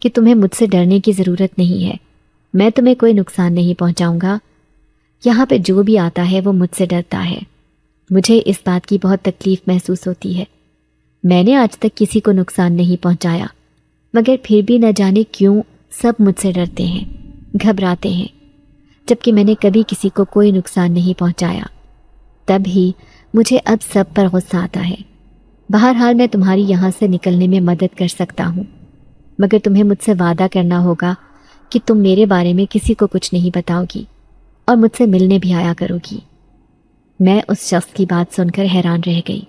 کہ تمہیں مجھ سے ڈرنے کی ضرورت نہیں ہے، میں تمہیں کوئی نقصان نہیں پہنچاؤں گا۔ یہاں پہ جو بھی آتا ہے وہ مجھ سے ڈرتا ہے۔ مجھے اس بات کی بہت تکلیف محسوس ہوتی ہے۔ میں نے آج تک کسی کو نقصان نہیں پہنچایا، مگر پھر بھی نہ جانے کیوں سب مجھ سے ڈرتے ہیں، گھبراتے ہیں، جبکہ میں نے کبھی کسی کو کوئی نقصان نہیں پہنچایا۔ تب ہی مجھے اب سب پر غصہ آتا ہے۔ بہرحال میں تمہاری یہاں سے نکلنے میں مدد کر سکتا ہوں، مگر تمہیں مجھ سے وعدہ کرنا ہوگا کہ تم میرے بارے میں کسی کو کچھ نہیں بتاؤ گی اور مجھ سے ملنے بھی آیا کرو گی۔ میں اس شخص کی بات سن کر حیران رہ گئی۔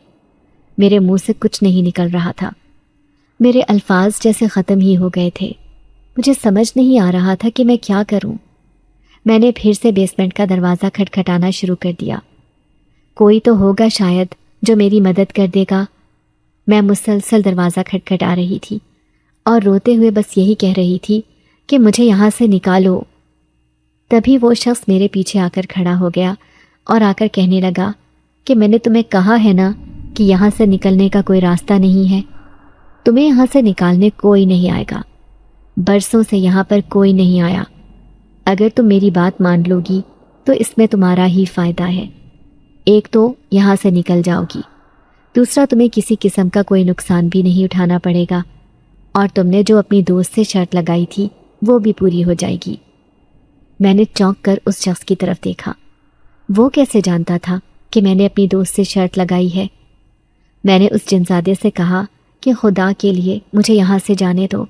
میرے منہ سے کچھ نہیں نکل رہا تھا، میرے الفاظ جیسے ختم ہی ہو گئے تھے۔ مجھے سمجھ نہیں آ رہا تھا کہ میں کیا کروں۔ میں نے پھر سے بیسمنٹ کا دروازہ کھٹکھٹانا شروع کر دیا۔ کوئی تو ہوگا شاید جو میری مدد کر دے گا۔ میں مسلسل دروازہ کھٹکھٹا رہی تھی اور روتے ہوئے بس یہی کہہ رہی تھی کہ مجھے یہاں سے نکالو۔ تبھی وہ شخص میرے پیچھے آ کر کھڑا ہو گیا اور آ کر کہنے لگا کہ میں نے تمہیں کہا ہے نا کہ یہاں سے نکلنے کا کوئی راستہ نہیں ہے، تمہیں یہاں سے نکالنے کوئی نہیں آئے گا۔ برسوں سے یہاں پر کوئی نہیں آیا۔ اگر تم میری بات مان لو گی تو اس میں تمہارا ہی فائدہ ہے۔ ایک تو یہاں سے نکل جاؤ گی، دوسرا تمہیں کسی قسم کا کوئی نقصان بھی نہیں اٹھانا پڑے گا، اور تم نے جو اپنی دوست سے شرط لگائی تھی وہ بھی پوری ہو جائے گی۔ میں نے چونک کر اس شخص کی طرف دیکھا۔ وہ کیسے جانتا تھا کہ میں نے اپنی دوست سے شرط لگائی ہے؟ میں نے اس جنزادے سے کہا کہ خدا کے لیے مجھے یہاں سے جانے دو،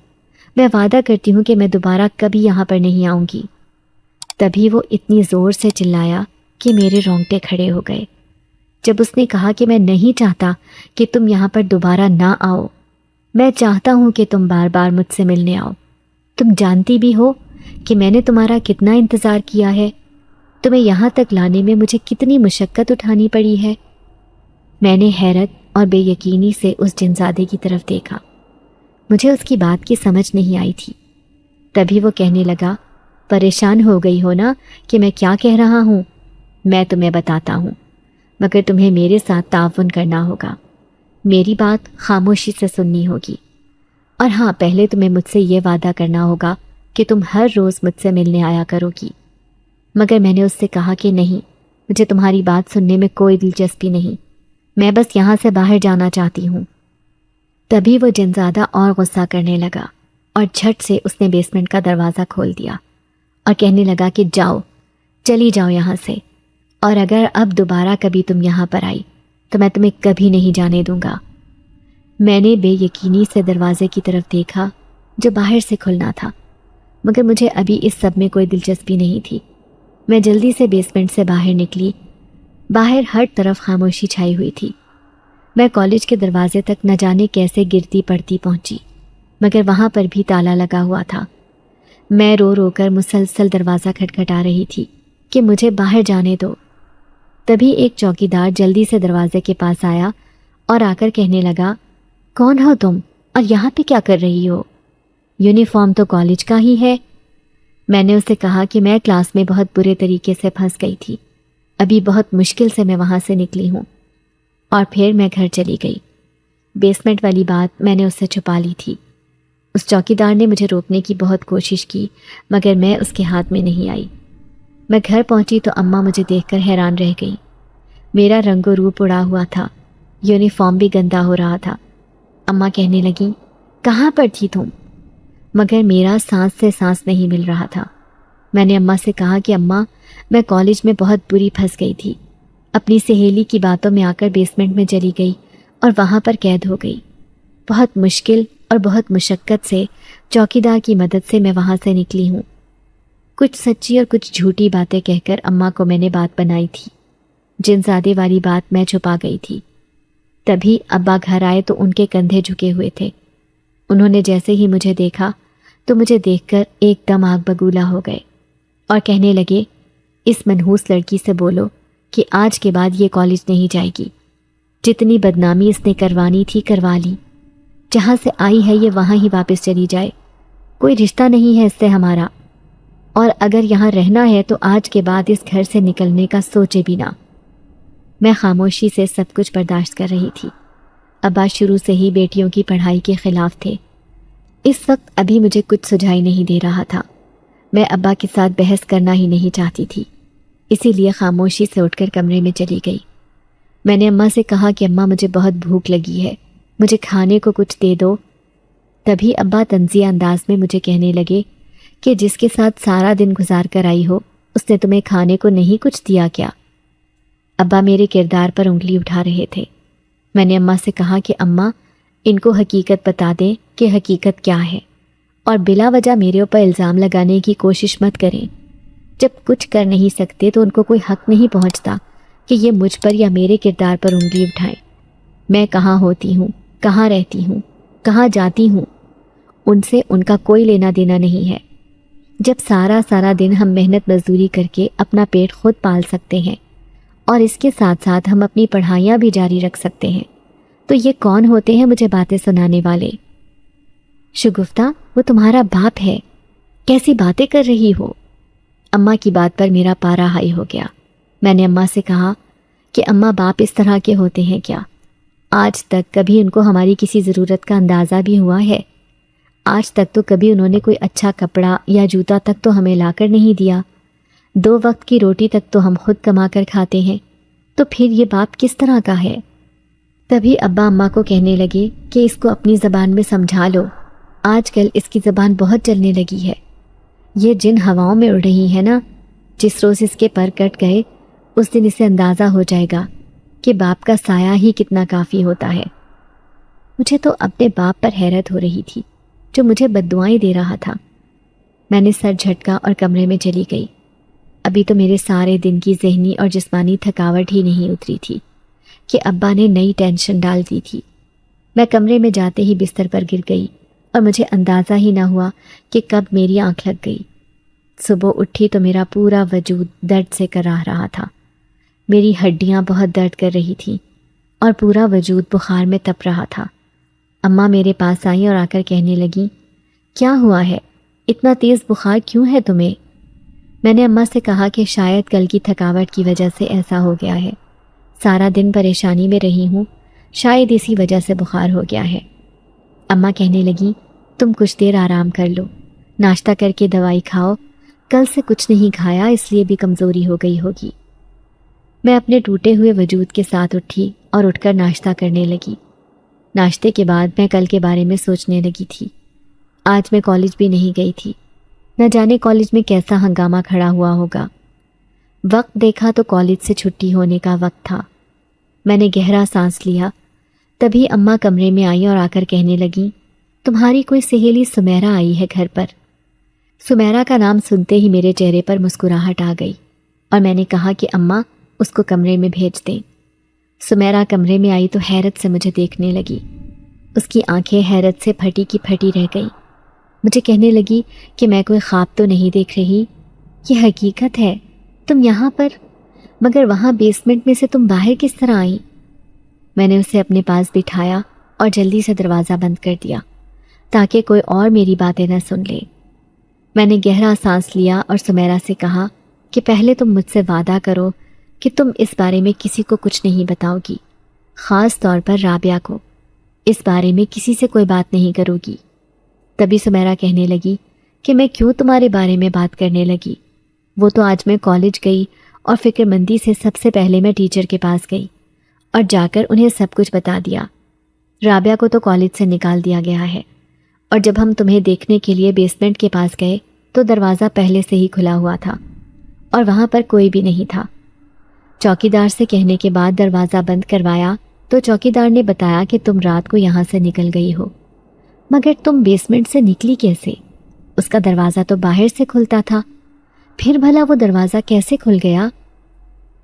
میں وعدہ کرتی ہوں کہ میں دوبارہ کبھی یہاں پر نہیں آؤں گی۔ تبھی وہ اتنی زور سے چلایا کہ میرے رونگٹے کھڑے ہو گئے جب اس نے کہا کہ میں نہیں چاہتا کہ تم یہاں پر دوبارہ نہ آؤ، میں چاہتا ہوں کہ تم بار بار مجھ سے ملنے آؤ۔ تم جانتی بھی ہو کہ میں نے تمہارا کتنا انتظار کیا ہے، تمہیں یہاں تک لانے میں مجھے کتنی مشقت اٹھانی پڑی ہے۔ میں نے حیرت اور بے یقینی سے اس جنزادے کی طرف دیکھا۔ مجھے اس کی بات کی سمجھ نہیں آئی تھی۔ تبھی وہ کہنے لگا، پریشان ہو گئی ہو نا کہ میں کیا کہہ رہا ہوں؟ میں تمہیں بتاتا ہوں، مگر تمہیں میرے ساتھ تعاون کرنا ہوگا، میری بات خاموشی سے سننی ہوگی، اور ہاں پہلے تمہیں مجھ سے یہ وعدہ کرنا ہوگا کہ تم ہر روز مجھ سے ملنے آیا کرو گی۔ مگر میں نے اس سے کہا کہ نہیں، مجھے تمہاری بات سننے میں کوئی دلچسپی نہیں، میں بس یہاں سے باہر جانا چاہتی ہوں۔ تبھی وہ جنزادہ اور غصہ کرنے لگا اور جھٹ سے اس نے بیسمنٹ کا دروازہ کھول دیا اور کہنے لگا کہ جاؤ، چلی جاؤ یہاں سے، اور اگر اب دوبارہ کبھی تم یہاں پر آئی تو میں تمہیں کبھی نہیں جانے دوں گا۔ میں نے بے یقینی سے دروازے کی طرف دیکھا جو باہر سے کھلنا تھا، مگر مجھے ابھی اس سب میں کوئی دلچسپی نہیں تھی۔ میں جلدی سے بیسمنٹ سے باہر نکلی۔ باہر ہر طرف خاموشی چھائی ہوئی تھی۔ میں کالج کے دروازے تک نہ جانے کیسے گرتی پڑتی پہنچی، مگر وہاں پر بھی تالا لگا ہوا تھا۔ میں رو رو کر مسلسل دروازہ کھٹکھٹا رہی تھی کہ مجھے باہر جانے دو۔ تبھی ایک چوکیدار جلدی سے دروازے کے پاس آیا اور آ کر کہنے لگا، کون ہو تم اور یہاں پہ کیا کر رہی ہو؟ یونیفارم تو کالج کا ہی ہے۔ میں نے اسے کہا کہ میں کلاس میں بہت برے طریقے سے پھنس گئی تھی، ابھی بہت مشکل سے میں وہاں سے نکلی ہوں، اور پھر میں گھر چلی گئی۔ بیسمنٹ والی بات میں نے اس سے چھپا لی تھی۔ اس چوکیدار نے مجھے روکنے کی بہت کوشش کی، مگر میں اس کے ہاتھ میں نہیں آئی۔ میں گھر پہنچی تو اماں مجھے دیکھ کر حیران رہ گئی۔ میرا رنگ و روپ اڑا ہوا تھا، یونیفارم بھی گندا ہو رہا تھا۔ اماں کہنے لگیں، کہاں پر تھی تم؟ مگر میرا سانس سے سانس نہیں مل رہا تھا۔ میں نے اماں سے کہا کہ اماں، میں کالج میں بہت بری پھنس گئی تھی، اپنی سہیلی کی باتوں میں آ کر بیسمنٹ میں چلی گئی اور وہاں پر قید ہو گئی۔ بہت مشکل اور بہت مشقت سے چوکیدار کی مدد سے میں وہاں سے نکلی ہوں۔ کچھ سچی اور کچھ جھوٹی باتیں کہہ کر اماں کو میں نے بات بنائی تھی۔ جنزادے والی بات میں چھپا گئی تھی۔ تبھی ابا گھر آئے تو ان کے کندھے جھکے ہوئے تھے۔ انہوں نے جیسے ہی مجھے دیکھا تو مجھے دیکھ کر ایک دم آگ بگولا ہو گئے اور کہنے لگے، اس منحوس لڑکی سے بولو کہ آج کے بعد یہ کالج نہیں جائے گی۔ جتنی بدنامی اس نے کروانی تھی کروا لی، جہاں سے آئی ہے یہ وہاں ہی واپس چلی جائے، کوئی رشتہ نہیں ہے اس سے ہمارا، اور اگر یہاں رہنا ہے تو آج کے بعد اس گھر سے نکلنے کا سوچے بھی نہ۔ میں خاموشی سے سب کچھ برداشت کر رہی تھی۔ ابا شروع سے ہی بیٹیوں کی پڑھائی کے خلاف تھے۔ اس وقت ابھی مجھے کچھ سجھائی نہیں دے رہا تھا۔ میں ابا کے ساتھ بحث کرنا ہی نہیں چاہتی تھی، اسی لیے خاموشی سے اٹھ کر کمرے میں چلی گئی۔ میں نے اماں سے کہا کہ اماں مجھے بہت بھوک لگی ہے، مجھے کھانے کو کچھ دے دو۔ تبھی ابا طنزیہ انداز میں مجھے کہنے لگے کہ جس کے ساتھ سارا دن گزار کر آئی ہو اس نے تمہیں کھانے کو نہیں کچھ دیا کیا؟ ابا میرے کردار پر انگلی اٹھا رہے تھے۔ میں نے اماں سے کہا کہ اماں، ان کو حقیقت بتا دیں کہ حقیقت کیا ہے، اور بلا وجہ میرے اوپر الزام لگانے کی کوشش مت کریں۔ جب کچھ کر نہیں سکتے تو ان کو کوئی حق نہیں پہنچتا کہ یہ مجھ پر یا میرے کردار پر انگلی اٹھائیں۔ میں کہاں ہوتی ہوں، کہاں رہتی ہوں، کہاں جاتی ہوں، ان سے ان کا کوئی لینا دینا نہیں ہے۔ جب سارا دن ہم محنت مزدوری کر کے اپنا پیٹ خود پال سکتے ہیں اور اس کے ساتھ ساتھ ہم اپنی پڑھائیاں بھی جاری رکھ سکتے ہیں، تو یہ کون ہوتے ہیں مجھے باتیں سنانے والے؟ شگفتہ، وہ تمہارا باپ ہے، کیسی باتیں کر رہی ہو؟ اماں کی بات پر میرا پارا ہائی ہو گیا۔ میں نے اماں سے کہا کہ اماں، باپ اس طرح کے ہوتے ہیں کیا؟ آج تک کبھی ان کو ہماری کسی ضرورت کا اندازہ بھی ہوا ہے؟ آج تک تو کبھی انہوں نے کوئی اچھا کپڑا یا جوتا تک تو ہمیں لا کر نہیں دیا۔ 2 وقت کی روٹی تک تو ہم خود کما کر کھاتے ہیں، تو پھر یہ باپ کس طرح کا ہے؟ تبھی ابا اماں کو کہنے لگے کہ اس کو اپنی زبان میں سمجھا لو، آج کل اس کی زبان بہت چلنے لگی ہے۔ یہ جن ہواؤں میں اڑ رہی ہے نا، جس روز اس کے پر کٹ گئے اس دن اسے اندازہ ہو جائے گا کہ باپ کا سایہ ہی کتنا کافی ہوتا ہے۔ مجھے تو اپنے باپ پر حیرت ہو رہی تھی جو مجھے بددعائیں دے رہا تھا۔ میں نے سر جھٹکا اور کمرے میں چلی گئی۔ ابھی تو میرے سارے دن کی ذہنی اور جسمانی تھکاوٹ ہی نہیں اتری تھی کہ ابا نے نئی ٹینشن ڈال دی تھی۔ میں کمرے میں جاتے ہی بستر پر گر گئی اور مجھے اندازہ ہی نہ ہوا کہ کب میری آنکھ لگ گئی۔ صبح اٹھی تو میرا پورا وجود درد سے کراہ رہا تھا۔ میری ہڈیاں بہت درد کر رہی تھیں اور پورا وجود بخار میں تپ رہا تھا۔ اماں میرے پاس آئیں اور آ کر کہنے لگیں، کیا ہوا ہے؟ اتنا تیز بخار کیوں ہے تمہیں؟ میں نے اماں سے کہا کہ شاید کل کی تھکاوٹ کی وجہ سے ایسا ہو گیا ہے، سارا دن پریشانی میں رہی ہوں، شاید اسی وجہ سے بخار ہو گیا ہے۔ اماں کہنے لگیں، تم کچھ دیر آرام کر لو، ناشتہ کر کے دوائی کھاؤ، کل سے کچھ نہیں کھایا اس لیے بھی کمزوری ہو گئی ہوگی۔ میں اپنے ٹوٹے ہوئے وجود کے ساتھ اٹھی اور اٹھ کر ناشتہ کرنے لگی۔ ناشتے کے بعد میں کل کے بارے میں سوچنے لگی تھی۔ آج میں کالج بھی نہیں گئی تھی، نہ جانے کالج میں کیسا ہنگامہ کھڑا ہوا ہوگا۔ وقت دیکھا تو کالج سے چھٹی ہونے کا وقت تھا۔ میں نے گہرا سانس لیا، تبھی اماں کمرے میں آئی اور آ کر کہنے لگیں، تمہاری کوئی سہیلی سمیرا آئی ہے گھر پر۔ سمیرا کا نام سنتے ہی میرے چہرے پر مسکراہٹ آ گئی اور میں نے کہا کہ اماں اس کو کمرے میں بھیج دیں۔ سمیرا کمرے میں آئی تو حیرت سے مجھے دیکھنے لگی۔ اس کی آنکھیں حیرت سے پھٹی کی پھٹی رہ گئیں۔ مجھے کہنے لگی کہ میں کوئی خواب تو نہیں دیکھ رہی، یہ حقیقت ہے، تم یہاں پر، مگر وہاں بیسمنٹ میں سے تم باہر کس طرح آئیں؟ میں نے اسے اپنے پاس بٹھایا اور جلدی سے دروازہ بند کر دیا تاکہ کوئی اور میری باتیں نہ سن لے۔ میں نے گہرا سانس لیا اور سمیرا سے کہا کہ پہلے تم مجھ سے وعدہ کرو کہ تم اس بارے میں کسی کو کچھ نہیں بتاؤ گی، خاص طور پر رابعہ کو، اس بارے میں کسی سے کوئی بات نہیں کرو گی۔ تبھی سمیرا کہنے لگی کہ میں کیوں تمہارے بارے میں بات کرنے لگی؟ وہ تو آج میں کالج گئی اور فکر مندی سے سب سے پہلے میں ٹیچر کے پاس گئی اور جا کر انہیں سب کچھ بتا دیا۔ رابعہ کو تو کالج سے نکال دیا گیا ہے، اور جب ہم تمہیں دیکھنے کے لیے بیسمنٹ کے پاس گئے تو دروازہ پہلے سے ہی کھلا ہوا تھا اور وہاں پر کوئی بھی نہیں تھا۔ چوکیدار سے کہنے کے بعد دروازہ بند کروایا تو چوکیدار نے بتایا کہ تم رات کو یہاں سے نکل گئی ہو، مگر تم بیسمنٹ سے نکلی کیسے؟ اس کا دروازہ تو باہر سے کھلتا تھا، پھر بھلا وہ دروازہ کیسے کھل گیا؟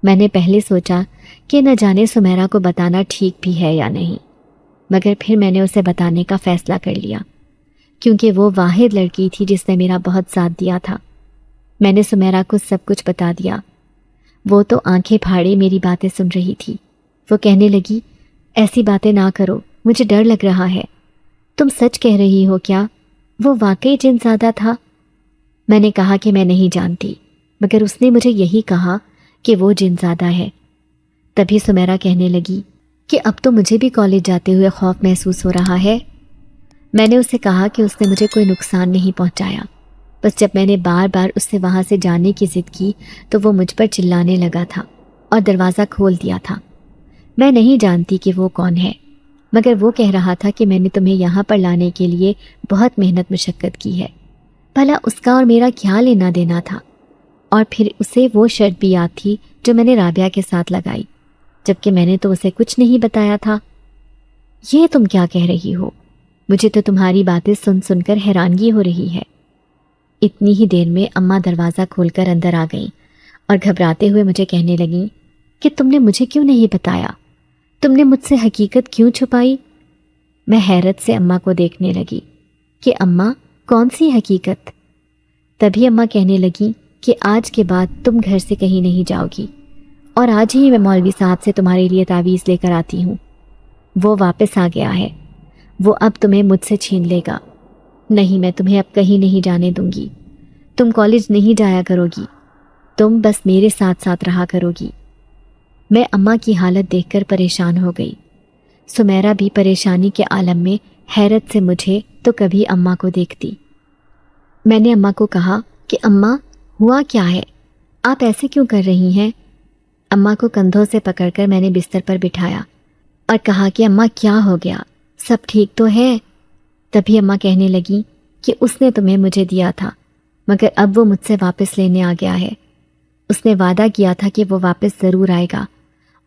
میں نے پہلے سوچا کہ نہ جانے سمیرا کو بتانا ٹھیک بھی ہے یا نہیں، مگر پھر میں نے اسے بتانے کا فیصلہ کر لیا، کیونکہ وہ واحد لڑکی تھی جس نے میرا بہت ساتھ دیا تھا۔ میں نے سمیرا کو سب کچھ بتا دیا۔ وہ تو آنکھیں پھاڑے میری باتیں سن رہی تھی۔ وہ کہنے لگی، ایسی باتیں نہ کرو، مجھے ڈر لگ رہا ہے۔ تم سچ کہہ رہی ہو کیا؟ وہ واقعی جن زادہ تھا؟ میں نے کہا کہ میں نہیں جانتی، مگر اس نے مجھے یہی کہا کہ وہ جن زادہ ہے۔ تبھی سمیرا کہنے لگی کہ اب تو مجھے بھی کالج جاتے ہوئے خوف محسوس ہو رہا ہے۔ میں نے اسے کہا کہ اس نے مجھے کوئی نقصان نہیں پہنچایا، بس جب میں نے بار بار اس سے وہاں سے جانے کی ضد کی تو وہ مجھ پر چلانے لگا تھا اور دروازہ کھول دیا تھا۔ میں نہیں جانتی کہ وہ کون ہے، مگر وہ کہہ رہا تھا کہ میں نے تمہیں یہاں پر لانے کے لیے بہت محنت مشقت کی ہے۔ بھلا اس کا اور میرا کیا لینا دینا تھا؟ اور پھر اسے وہ شرط بھی یاد تھی جو میں نے رابعہ کے ساتھ لگائی، جبکہ میں نے تو اسے کچھ نہیں بتایا تھا۔ یہ تم کیا کہہ رہی ہو؟ مجھے تو تمہاری باتیں سن سن کر حیرانگی ہو رہی ہے۔ اتنی ہی دیر میں اماں دروازہ کھول کر اندر آ گئیں اور گھبراتے ہوئے مجھے کہنے لگیں کہ تم نے مجھے کیوں نہیں بتایا؟ تم نے مجھ سے حقیقت کیوں چھپائی؟ میں حیرت سے اماں کو دیکھنے لگی کہ اماں کون سی حقیقت؟ تبھی اماں کہنے لگیں کہ آج کے بعد تم گھر سے کہیں نہیں جاؤ گی، اور آج ہی میں مولوی صاحب سے تمہارے لیے تعویذ لے کر آتی ہوں۔ وہ واپس آ گیا ہے، وہ اب تمہیں مجھ سے چھین لے گا۔ نہیں، میں تمہیں اب کہیں نہیں جانے دوں گی۔ تم کالج نہیں جایا کرو گی، تم بس میرے ساتھ ساتھ رہا کرو گی۔ میں اماں کی حالت دیکھ کر پریشان ہو گئی۔ سمیرا بھی پریشانی کے عالم میں حیرت سے مجھے تو کبھی اماں کو دیکھتی۔ میں نے اماں کو کہا کہ اماں ہوا کیا ہے؟ آپ ایسے کیوں کر رہی ہیں؟ اماں کو کندھوں سے پکڑ کر میں نے بستر پر بٹھایا اور کہا کہ اماں کیا ہو گیا؟ سب ٹھیک تو ہے؟ تبھی اماں کہنے لگی کہ اس نے تمہیں مجھے دیا تھا مگر اب وہ مجھ سے واپس لینے آ گیا ہے۔ اس نے وعدہ کیا تھا کہ وہ واپس ضرور آئے گا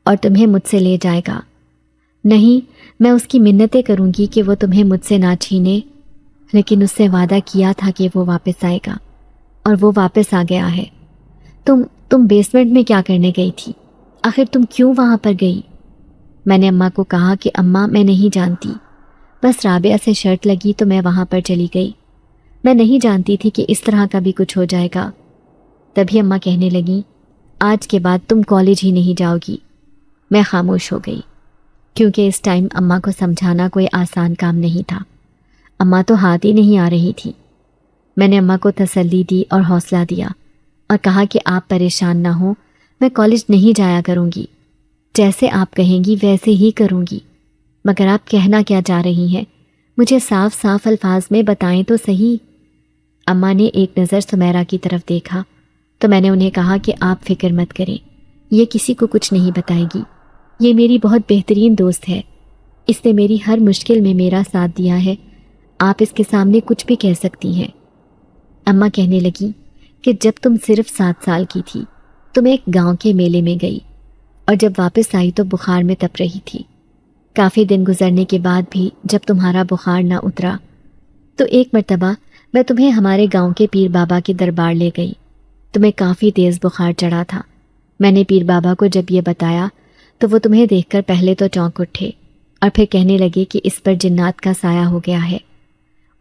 اور تمہیں مجھ سے لے جائے گا۔ نہیں، میں اس کی منتیں کروں گی کہ وہ تمہیں مجھ سے نہ چھینے، لیکن اس نے وعدہ کیا تھا کہ وہ واپس آئے گا، اور وہ واپس آ گیا ہے۔ تم بیسمنٹ میں کیا کرنے گئی تھی؟ آخر تم کیوں وہاں پر گئی؟ میں نے اماں کو کہا کہ اماں میں نہیں جانتی، بس رابعہ سے شرط لگی تو میں وہاں پر چلی گئی۔ میں نہیں جانتی تھی کہ اس طرح کا بھی کچھ ہو جائے گا۔ تبھی اماں کہنے لگیں، آج کے بعد تم کالج ہی نہیں جاؤ گی۔ میں خاموش ہو گئی، کیونکہ اس ٹائم اماں کو سمجھانا کوئی آسان کام نہیں تھا۔ اماں تو ہاتھ ہی نہیں آ رہی تھی۔ میں نے اماں کو تسلی دی اور حوصلہ دیا اور کہا کہ آپ پریشان نہ ہوں، میں کالج نہیں جایا کروں گی، جیسے آپ کہیں گی ویسے ہی کروں گی۔ مگر آپ کہنا کیا چاہ رہی ہیں؟ مجھے صاف صاف الفاظ میں بتائیں تو صحیح۔ اماں نے ایک نظر سمیرہ کی طرف دیکھا تو میں نے انہیں کہا کہ آپ فکر مت کریں، یہ کسی کو کچھ نہیں بتائے گی۔ یہ میری بہت بہترین دوست ہے، اس نے میری ہر مشکل میں میرا ساتھ دیا ہے، آپ اس کے سامنے کچھ بھی کہہ سکتی ہیں۔ اماں کہنے لگی کہ جب تم صرف 7 سال کی تھی تم ایک گاؤں کے میلے میں گئی، اور جب واپس آئی تو بخار میں تپ رہی تھی۔ کافی دن گزرنے کے بعد بھی جب تمہارا بخار نہ اترا تو ایک مرتبہ میں تمہیں ہمارے گاؤں کے پیر بابا کے دربار لے گئی۔ تمہیں کافی تیز بخار چڑھا تھا۔ میں نے پیر بابا کو جب یہ بتایا تو وہ تمہیں دیکھ کر پہلے تو چونک اٹھے اور پھر کہنے لگے کہ اس پر جنات کا سایہ ہو گیا ہے۔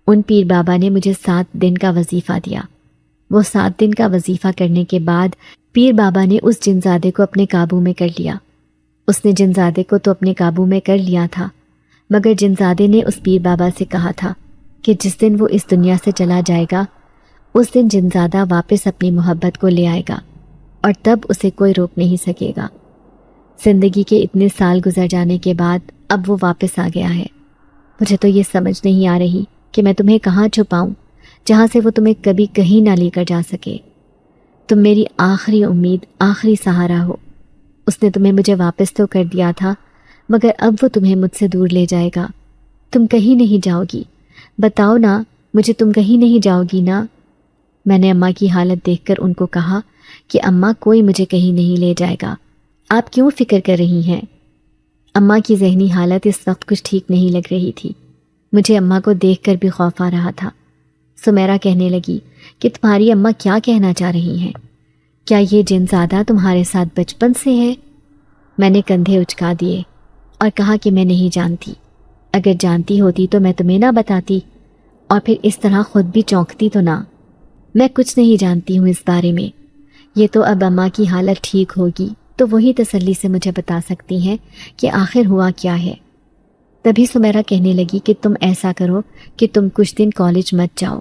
ان پیر بابا نے مجھے 7 دن کا وظیفہ دیا۔ وہ 7 دن کا وظیفہ کرنے کے بعد پیر بابا نے اس جنزادے کو اپنے قابو میں کر لیا۔ اس نے جنزادے کو تو اپنے قابو میں کر لیا تھا، مگر جنزادے نے اس پیر بابا سے کہا تھا کہ جس دن وہ اس دنیا سے چلا جائے گا اس دن جنزادہ واپس اپنی محبت کو لے آئے گا، اور تب اسے کوئی روک نہیں سکے گا۔ زندگی کے اتنے سال گزر جانے کے بعد اب وہ واپس آ گیا ہے۔ مجھے تو یہ سمجھ نہیں آ رہی کہ میں تمہیں کہاں چھپاؤں جہاں سے وہ تمہیں کبھی کہیں نہ لے کر جا سکے۔ تم میری آخری امید، آخری سہارا ہو۔ اس نے تمہیں مجھے واپس تو کر دیا تھا، مگر اب وہ تمہیں مجھ سے دور لے جائے گا۔ تم کہیں نہیں جاؤ گی، بتاؤ نا مجھے، تم کہیں نہیں جاؤ گی نا؟ میں نے اماں کی حالت دیکھ کر ان کو کہا کہ اماں کوئی مجھے کہیں نہیں لے جائے گا، آپ کیوں فکر کر رہی ہیں؟ اماں کی ذہنی حالت اس وقت کچھ ٹھیک نہیں لگ رہی تھی۔ مجھے اماں کو دیکھ کر بھی خوف آ رہا تھا۔ سمیرہ کہنے لگی کہ تمہاری اماں کیا کہنا چاہ رہی ہیں؟ کیا یہ جنزادہ تمہارے ساتھ بچپن سے ہے؟ میں نے کندھے اچکا دیے اور کہا کہ میں نہیں جانتی۔ اگر جانتی ہوتی تو میں تمہیں نہ بتاتی، اور پھر اس طرح خود بھی چونکتی تو نہ۔ میں کچھ نہیں جانتی ہوں اس بارے میں۔ یہ تو اب اماں کی حالت ٹھیک ہوگی تو وہی تسلی سے مجھے بتا سکتی ہیں کہ آخر ہوا کیا ہے۔ تبھی سمیرہ کہنے لگی کہ تم ایسا کرو کہ تم کچھ دن کالج مت جاؤ۔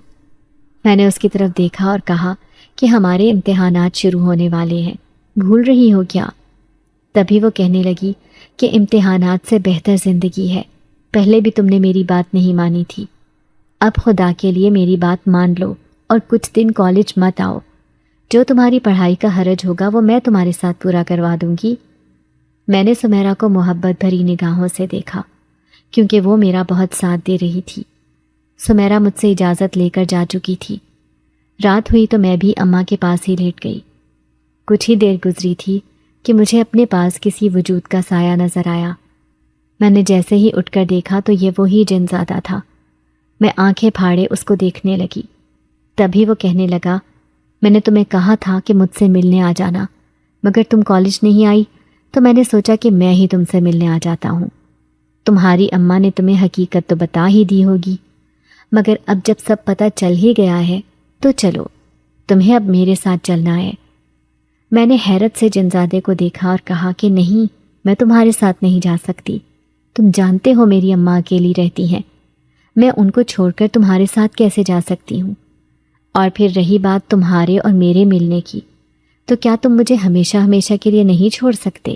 میں نے اس کی طرف دیکھا اور کہا کہ ہمارے امتحانات شروع ہونے والے ہیں، بھول رہی ہو کیا؟ تبھی وہ کہنے لگی کہ امتحانات سے بہتر زندگی ہے، پہلے بھی تم نے میری بات نہیں مانی تھی، اب خدا کے لیے میری بات مان لو اور کچھ دن کالج مت آؤ۔ جو تمہاری پڑھائی کا حرج ہوگا وہ میں تمہارے ساتھ پورا کروا دوں گی۔ میں نے سمیرہ کو محبت بھری نگاہوں سے دیکھا، کیونکہ وہ میرا بہت ساتھ دے رہی تھی۔ سمیرہ مجھ سے اجازت لے کر جا چکی تھی۔ رات ہوئی تو میں بھی اماں کے پاس ہی لیٹ گئی۔ کچھ ہی دیر گزری تھی کہ مجھے اپنے پاس کسی وجود کا سایہ نظر آیا۔ میں نے جیسے ہی اٹھ کر دیکھا تو یہ وہی جنزادہ تھا۔ میں آنکھیں پھاڑے اس کو دیکھنے لگی۔ تبھی وہ کہنے لگا، میں نے تمہیں کہا تھا کہ مجھ سے ملنے آ جانا، مگر تم کالج نہیں آئی تو میں نے سوچا کہ میں ہی تم سے ملنے آ جاتا ہوں۔ تمہاری اماں نے تمہیں حقیقت تو بتا ہی دی ہوگی، مگر اب جب سب پتہ چل ہی گیا ہے تو چلو، تمہیں اب میرے ساتھ چلنا ہے۔ میں نے حیرت سے جنزادے کو دیکھا اور کہا کہ نہیں، میں تمہارے ساتھ نہیں جا سکتی۔ تم جانتے ہو میری اماں اکیلی رہتی ہیں، میں ان کو چھوڑ کر تمہارے ساتھ کیسے جا سکتی ہوں؟ اور پھر رہی بات تمہارے اور میرے ملنے کی، تو کیا تم مجھے ہمیشہ ہمیشہ کے لیے نہیں چھوڑ سکتے؟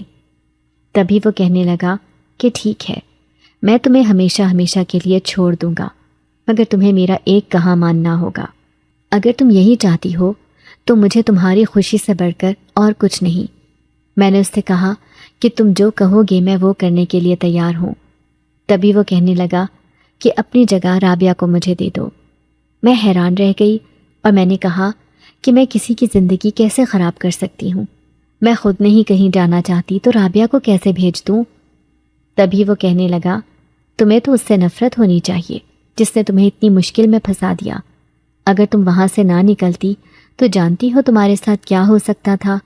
تبھی وہ کہنے لگا کہ ٹھیک ہے، میں تمہیں ہمیشہ ہمیشہ کے لیے چھوڑ دوں گا، مگر تمہیں میرا ایک کہا ماننا ہوگا۔ اگر تم یہی چاہتی ہو تو مجھے تمہاری خوشی سے بڑھ کر اور کچھ نہیں۔ میں نے اس سے کہا کہ تم جو کہو گے میں وہ کرنے کے لیے تیار ہوں۔ تبھی وہ کہنے لگا کہ اپنی جگہ رابعہ کو مجھے دے دو۔ میں حیران رہ گئی اور میں نے کہا کہ میں کسی کی زندگی کیسے خراب کر سکتی ہوں؟ میں خود نہیں کہیں جانا چاہتی تو رابعہ کو کیسے بھیج دوں؟ تبھی وہ کہنے لگا، تمہیں تو اس سے نفرت ہونی چاہیے جس نے تمہیں اتنی مشکل میں پھنسا دیا۔ اگر تم وہاں سے نہ نکلتی تو جانتی ہو تمہارے ساتھ کیا ہو سکتا تھا۔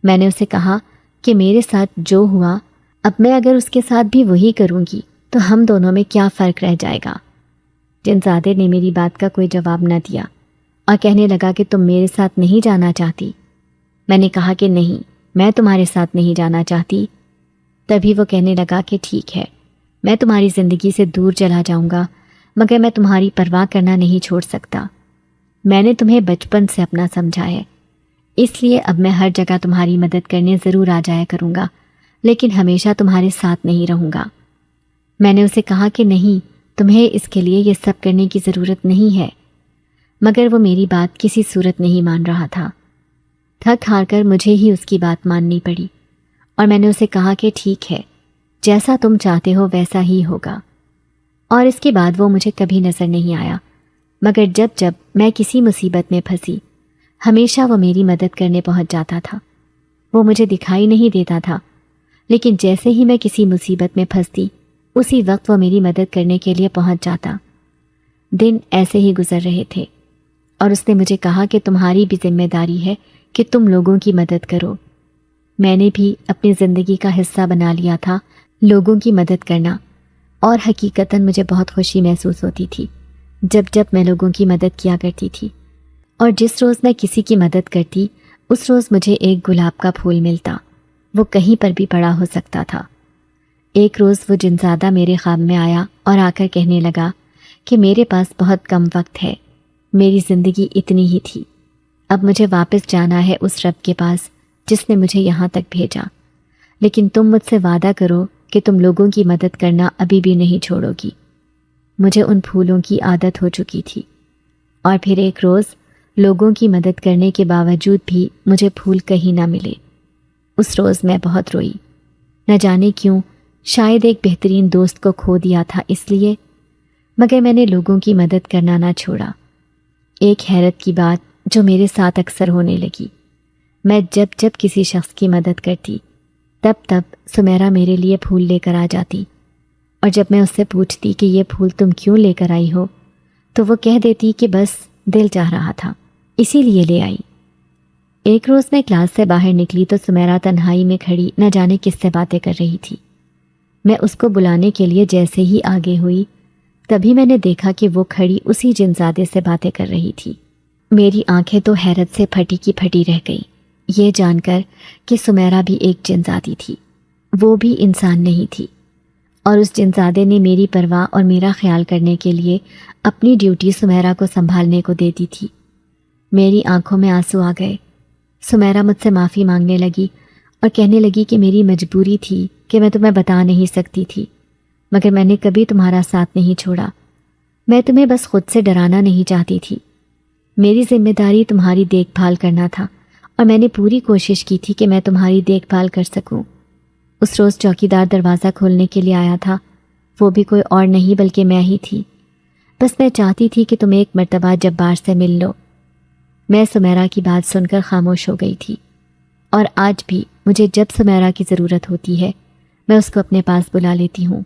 میں نے اسے کہا کہ میرے ساتھ جو ہوا اب میں اگر اس کے ساتھ بھی وہی کروں گی تو ہم دونوں میں کیا فرق رہ جائے گا؟ جنزادے نے میری بات کا کوئی جواب نہ دیا اور کہنے لگا کہ تم میرے ساتھ نہیں جانا چاہتی۔ میں نے کہا کہ نہیں، میں تمہارے ساتھ نہیں جانا چاہتی۔ تبھی وہ کہنے لگا کہ ٹھیک ہے، میں تمہاری زندگی سے دور چلا جاؤں گا، مگر میں تمہاری پرواہ کرنا نہیں چھوڑ سکتا۔ میں نے تمہیں بچپن سے اپنا سمجھا ہے، اس لیے اب میں ہر جگہ تمہاری مدد کرنے ضرور آ جایا کروں گا، لیکن ہمیشہ تمہارے ساتھ نہیں رہوں گا۔ میں نے اسے کہا کہ نہیں، تمہیں اس کے لیے یہ سب کرنے کی ضرورت نہیں ہے، مگر وہ میری بات کسی صورت نہیں مان رہا تھا۔ تھک ہار کر مجھے ہی اس کی بات ماننی پڑی اور میں نے اسے کہا کہ ٹھیک ہے، جیسا تم چاہتے ہو ویسا ہی ہوگا۔ اور اس کے بعد وہ مجھے کبھی نظر نہیں آیا، مگر جب جب میں کسی مصیبت میں پھنسی ہمیشہ وہ میری مدد کرنے پہنچ جاتا تھا۔ وہ مجھے دکھائی نہیں دیتا تھا، لیکن جیسے ہی میں کسی مصیبت میں پھنستی اسی وقت وہ میری مدد کرنے کے لیے پہنچ جاتا۔ دن ایسے ہی گزر رہے تھے اور اس نے مجھے کہا کہ تمہاری بھی ذمہ داری ہے کہ تم لوگوں کی مدد کرو۔ میں نے بھی اپنی زندگی کا حصہ بنا لیا تھا لوگوں کی مدد کرنا، اور حقیقتاً مجھے بہت خوشی محسوس ہوتی تھی جب جب میں لوگوں کی مدد کیا کرتی تھی، اور جس روز میں کسی کی مدد کرتی اس روز مجھے ایک گلاب کا پھول ملتا، وہ کہیں پر بھی پڑا ہو سکتا تھا۔ ایک روز وہ جنزادہ میرے خواب میں آیا اور آ کر کہنے لگا کہ میرے پاس بہت کم وقت ہے، میری زندگی اتنی ہی تھی، اب مجھے واپس جانا ہے اس رب کے پاس جس نے مجھے یہاں تک بھیجا، لیکن تم مجھ سے وعدہ کرو کہ تم لوگوں کی مدد کرنا ابھی بھی نہیں چھوڑو گی۔ مجھے ان پھولوں کی عادت ہو چکی تھی، اور پھر ایک روز لوگوں کی مدد کرنے کے باوجود بھی مجھے پھول کہیں نہ ملے۔ اس روز میں بہت روئی، نہ جانے کیوں، شاید ایک بہترین دوست کو کھو دیا تھا اس لیے، مگر میں نے لوگوں کی مدد کرنا نہ چھوڑا۔ ایک حیرت کی بات جو میرے ساتھ اکثر ہونے لگی، میں جب جب کسی شخص کی مدد کرتی تب تب سمیرا میرے لیے پھول لے کر آ جاتی، اور جب میں اس سے پوچھتی کہ یہ پھول تم کیوں لے کر آئی ہو تو وہ کہہ دیتی کہ بس دل چاہ رہا تھا اسی لیے لے آئی۔ ایک روز میں کلاس سے باہر نکلی تو سمیرا تنہائی میں کھڑی نہ جانے کس سے باتیں کر رہی تھی۔ میں اس کو بلانے کے لیے جیسے ہی آگے ہوئی تبھی میں نے دیکھا کہ وہ کھڑی اسی جنزادے سے باتیں کر رہی تھی۔ میری آنکھیں تو حیرت سے پھٹی کی پھٹی رہ گئی، یہ جان کر کہ سمیرا بھی ایک جنزادی تھی، وہ بھی انسان نہیں تھی، اور اس جنزادے نے میری پرواہ اور میرا خیال کرنے کے لیے اپنی ڈیوٹی سمیرا کو سنبھالنے کو دے دی تھی۔ میری آنکھوں میں آنسو آ گئے۔ سمیرا مجھ سے معافی مانگنے لگی اور کہنے لگی کہ میری مجبوری تھی کہ میں تمہیں بتا نہیں سکتی تھی، مگر میں نے کبھی تمہارا ساتھ نہیں چھوڑا، میں تمہیں بس خود سے ڈرانا نہیں چاہتی تھی، میری ذمہ داری تمہاری دیکھ بھال کرنا تھا اور میں نے پوری کوشش کی تھی کہ میں تمہاری دیکھ بھال کر سکوں۔ اس روز چوکیدار دروازہ کھولنے کے لیے آیا تھا، وہ بھی کوئی اور نہیں بلکہ میں ہی تھی، بس میں چاہتی تھی کہ تم ایک مرتبہ جبار سے مل لو۔ میں سمیرا کی بات سن کر خاموش ہو گئی تھی، اور آج بھی مجھے جب سمیرا کی ضرورت ہوتی ہے میں اس کو اپنے پاس بلا لیتی ہوں۔